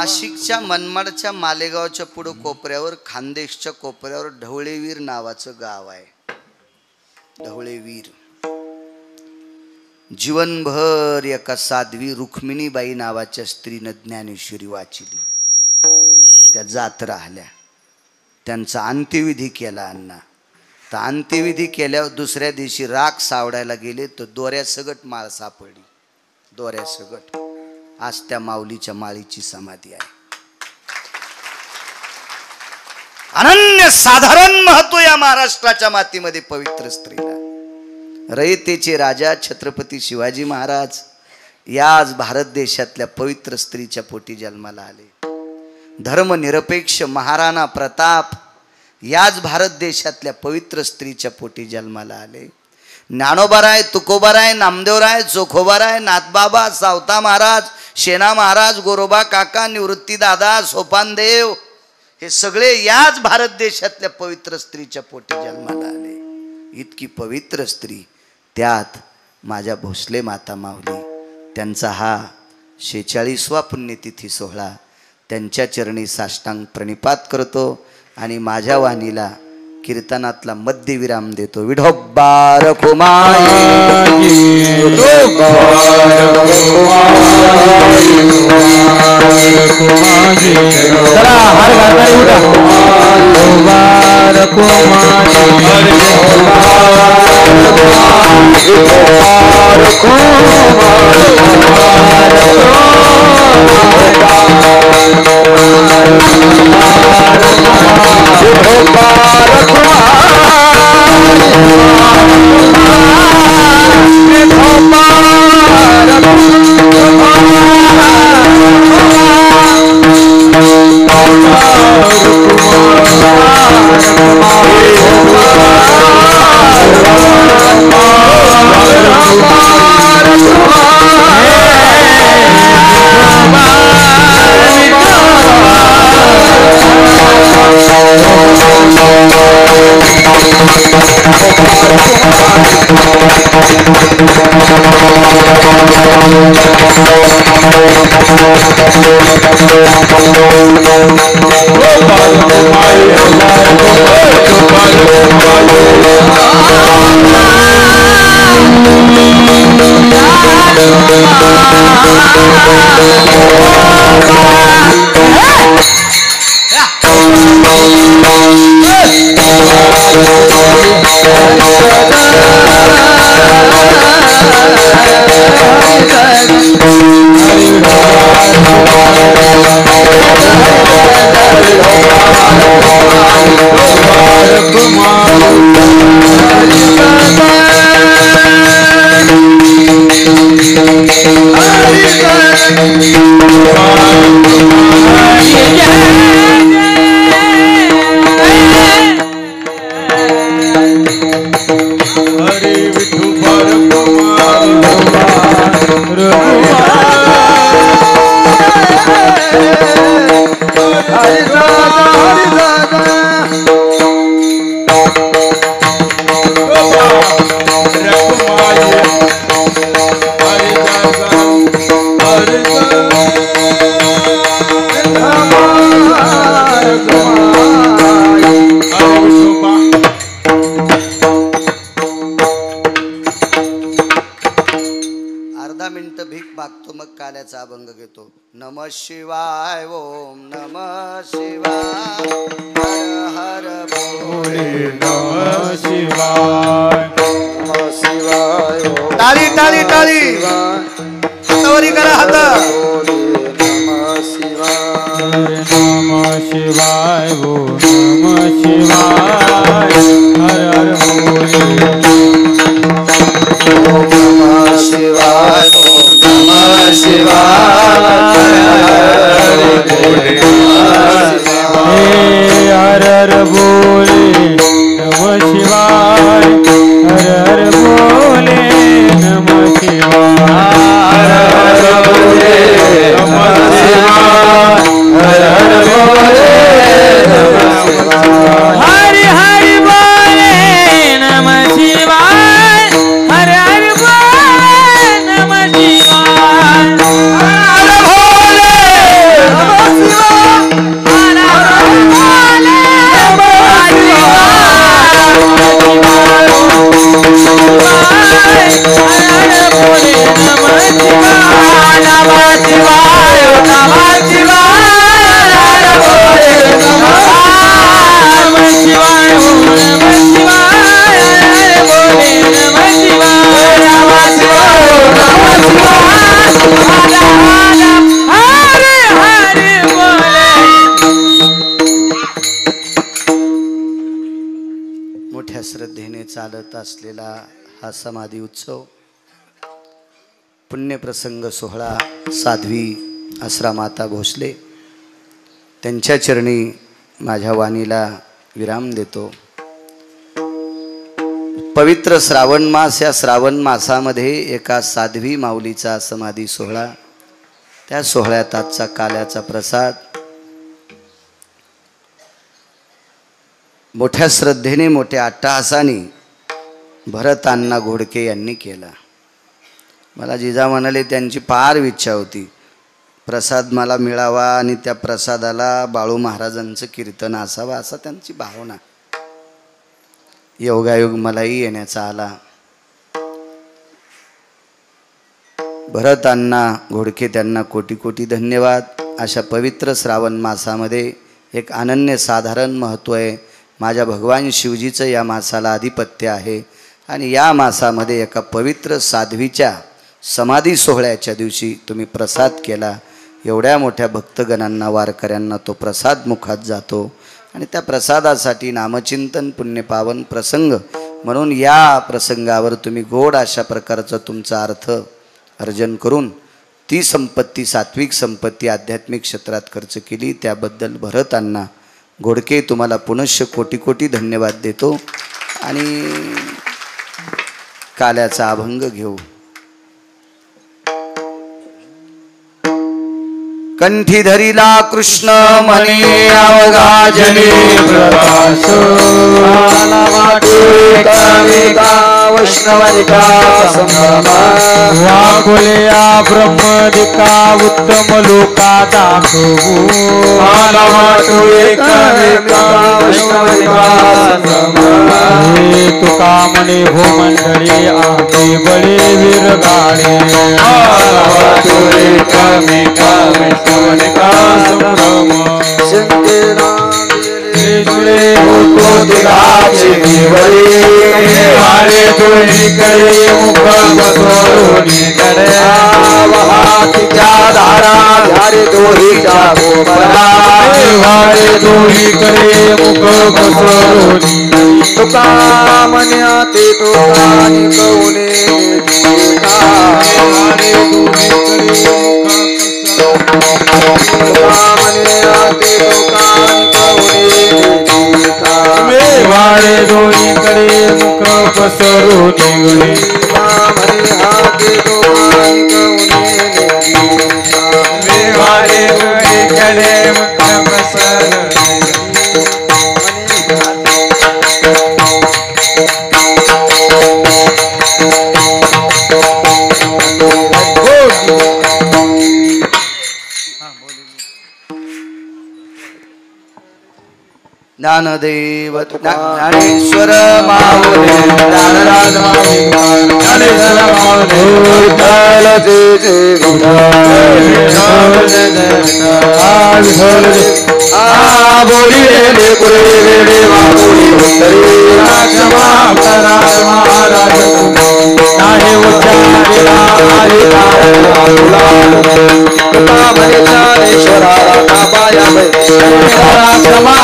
नाशिकच्या मनमाडच्या मालेगावच्या पुढं कोपऱ्यावर खानदेशच्या कोपऱ्यावर ढवळेवीर नावाचं गाव आहे. ढवळेवीर जीवनभर एका साध्वी रुक्मिणीबाई नावाच्या स्त्रीनं ज्ञानेश्वरी वाचिली. त्या जात राहिल्या. त्यांचा अंत्यविधी केला अण्णा. तर अंत्यविधी केल्यावर दुसऱ्या दिवशी राख सावडायला गेले तर दोऱ्या सगट माळ सापडली. दोऱ्या सगट. आज त्या माऊलीच्या माळीची समाधी आहे. अनन्य साधारण महत्व या महाराष्ट्राच्या मातीमध्ये पवित्र स्त्रीला. रयतेचे राजा छत्रपती शिवाजी महाराज याच भारत देशातल्या पवित्र स्त्रीच्या पोटी जन्माला आले. धर्मनिरपेक्ष महाराणा प्रताप याच भारत देशातल्या पवित्र स्त्रीच्या पोटी जन्माला आले. ज्ञानोबाराय, तुकोबाराय, नामदेवराय, चोखोबाराय, नाथबाबा, सावता महाराज, शेना महाराज, गोरोबा काका, निवृत्ती दादा, सोपानदेव हे सगळे याच भारत देशातल्या पवित्र स्त्रीच्या पोटी जन्माला आले. इतकी पवित्र स्त्री. त्यात माझ्या भोसले माता माऊली त्यांचा हा 46वा पुण्यतिथी सोहळा. त्यांच्या चरणी साष्टांग प्रणिपात करतो आणि माझ्या वाणीला कीर्तनातला मध्यविराम देतो. विठोबा रखुमाई Kumar काल्याचा अभंग घेतो. नमः शिवाय ओम नमः शिवाय हर हर भोले नमः शिवाय नमः शिवाय टाळी टाळी टाळी हातावरी करा हात. नमः शिवाय नमः शिवाय ओ नमः शिवाय हर हर भोले नमः शिवाय ओम नमः शिवाय हर हर भोले नमः शिवाय हर हर भोले नमः शिवाय हर हर भोले नमः शिवाय हर हर भोले नमः शिवाय हरि हरि बोले नमः शिवाय हर हर बोले नमः शिवाय हर भोले नमः शिवाय हर हर भोले मोठ्या श्रद्धेने चालत असलेला हा समाधी उत्सव पुण्यप्रसंग सोहळा साध्वी आसरामाता भोसले त्यांच्या चरणी माझ्या वाणीला विराम देतो. पवित्र श्रावण मास, या श्रावण मासामध्ये एका साध्वी माऊलीचा समाधी सोहळा, त्या सोहळ्यात आजचा काल्याचा प्रसाद मोठ्या श्रद्धेने मोठ्या अट्टहासाने भरत अण्णा घोडके यांनी केला. मला जिजा म्हणाले त्यांची फार इच्छा होती प्रसाद मला मिळावा आणि त्या प्रसादाला बाळू महाराजांचं कीर्तन असावं, असा त्यांची भावना. योगायोग मलाही येण्याचा आला. भरत अण्णा घोडके त्यांना कोटी कोटी धन्यवाद. अशा पवित्र श्रावण मासामध्ये एक अनन्यसाधारण महत्त्व आहे. माझ्या भगवान शिवजीचं या मासाला आधिपत्य आहे आणि या मासामध्ये एका पवित्र साध्वीच्या समाधी सोहळ्याच्या दिवशी तुम्ही प्रसाद केला. एवढ्या मोठ्या भक्तगणांना, वारकऱ्यांना तो प्रसाद मुखात जातो आणि त्या प्रसादासाठी नामचिंतन पुण्यपावन प्रसंग म्हणून या प्रसंगावर तुम्ही गोड अशा प्रकारचा तुमचा अर्थ अर्जन करून ती संपत्ती, सात्विक संपत्ती आध्यात्मिक क्षेत्रात खर्च केली. त्याबद्दल भरत अण्णा घोडके तुम्हाला पुनश्च कोटी कोटी धन्यवाद देतो. आणि काल्याचा अभंग घेऊ. कंठी धरिला कृष्ण म्हणे अवघा जनी प्रकाश, आला वाटू एकामेका वैष्णवनिका संभ्रमा, वाकुल्या ब्रह्मदिका उत्तम लोका दाखवू. आला वाटू एकामेका वैष्णवनिका संभ्रमा, हे तुका म्हणे हो मंडळी आम्ही बळे वीर गाडे. आला वाटू एकामेका वैष्णवनिका संभ्रमा, जुळे होतो दिगाचे केवळी, वारे दोन्ही कडे मुख बसवून कडे, वाहतीच्या धारा धारे दोहीच्या गोबरा, वारे दोन्ही कडे मुख बसवून. तुका म्हण्या ते तुकानी कवने तुका, वारे दोन्ही कडे मुख वारे दोन्हीकडे मुख पसरून निघणे, वारे दोन्हीकडे मुख पसरून. ज्ञानदेव ज्ञानेश्वर माऊली ज्ञानराज माऊली ज्ञानेश्वर माऊली विठ्ठल जय जय बोली रे पुरे रे माऊली उत्तरी क्षमा महाराज नाही उच्चारिला हरी ज्ञानेश्वरा बाया क्षमा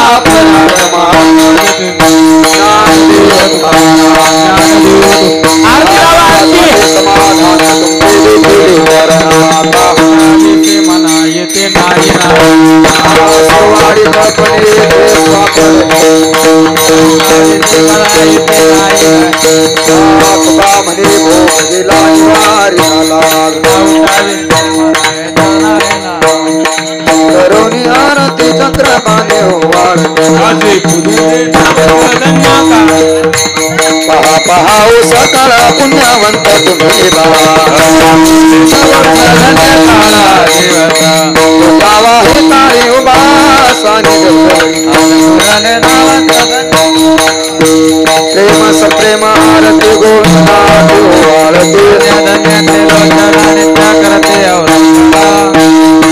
मना येते नाही करोनी आरती चंद्रमाने पहा पहा ओ सकाळ पुण्यवंत तुम्ही बाबा हे तारी उभा प्रेम सप्रेम आरती गोविंदा आरती करते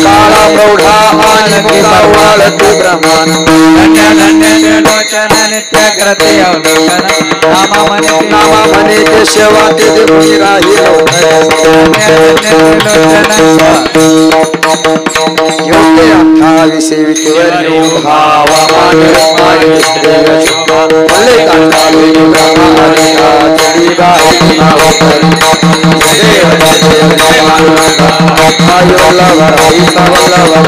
काळा प्रौढा आणि मुला वाळती ब्रह्मण नित्य करते नामा म्हणे ते सेवा ते देवी राही योग्य 28 विठ्ठल भावामान भले कांताले ब्रह्माने आचरी गाई नावकर देव देव आय वल्लभ हरी वल्लभ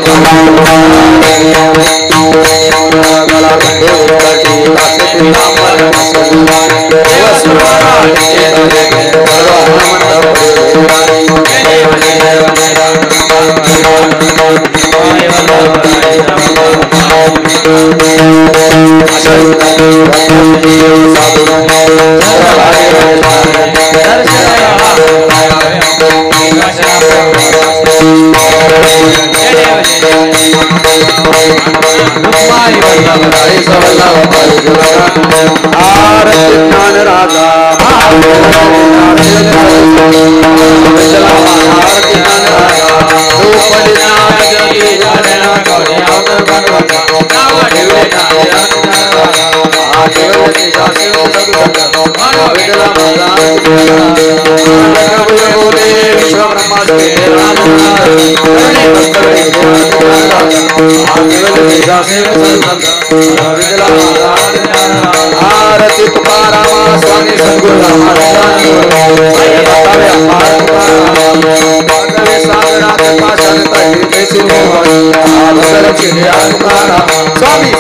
गला देव कटी कासे नामर देव सुरा के ज्ञान राजा आरती तुकारामा स्वामी सद्गुरु स्वामी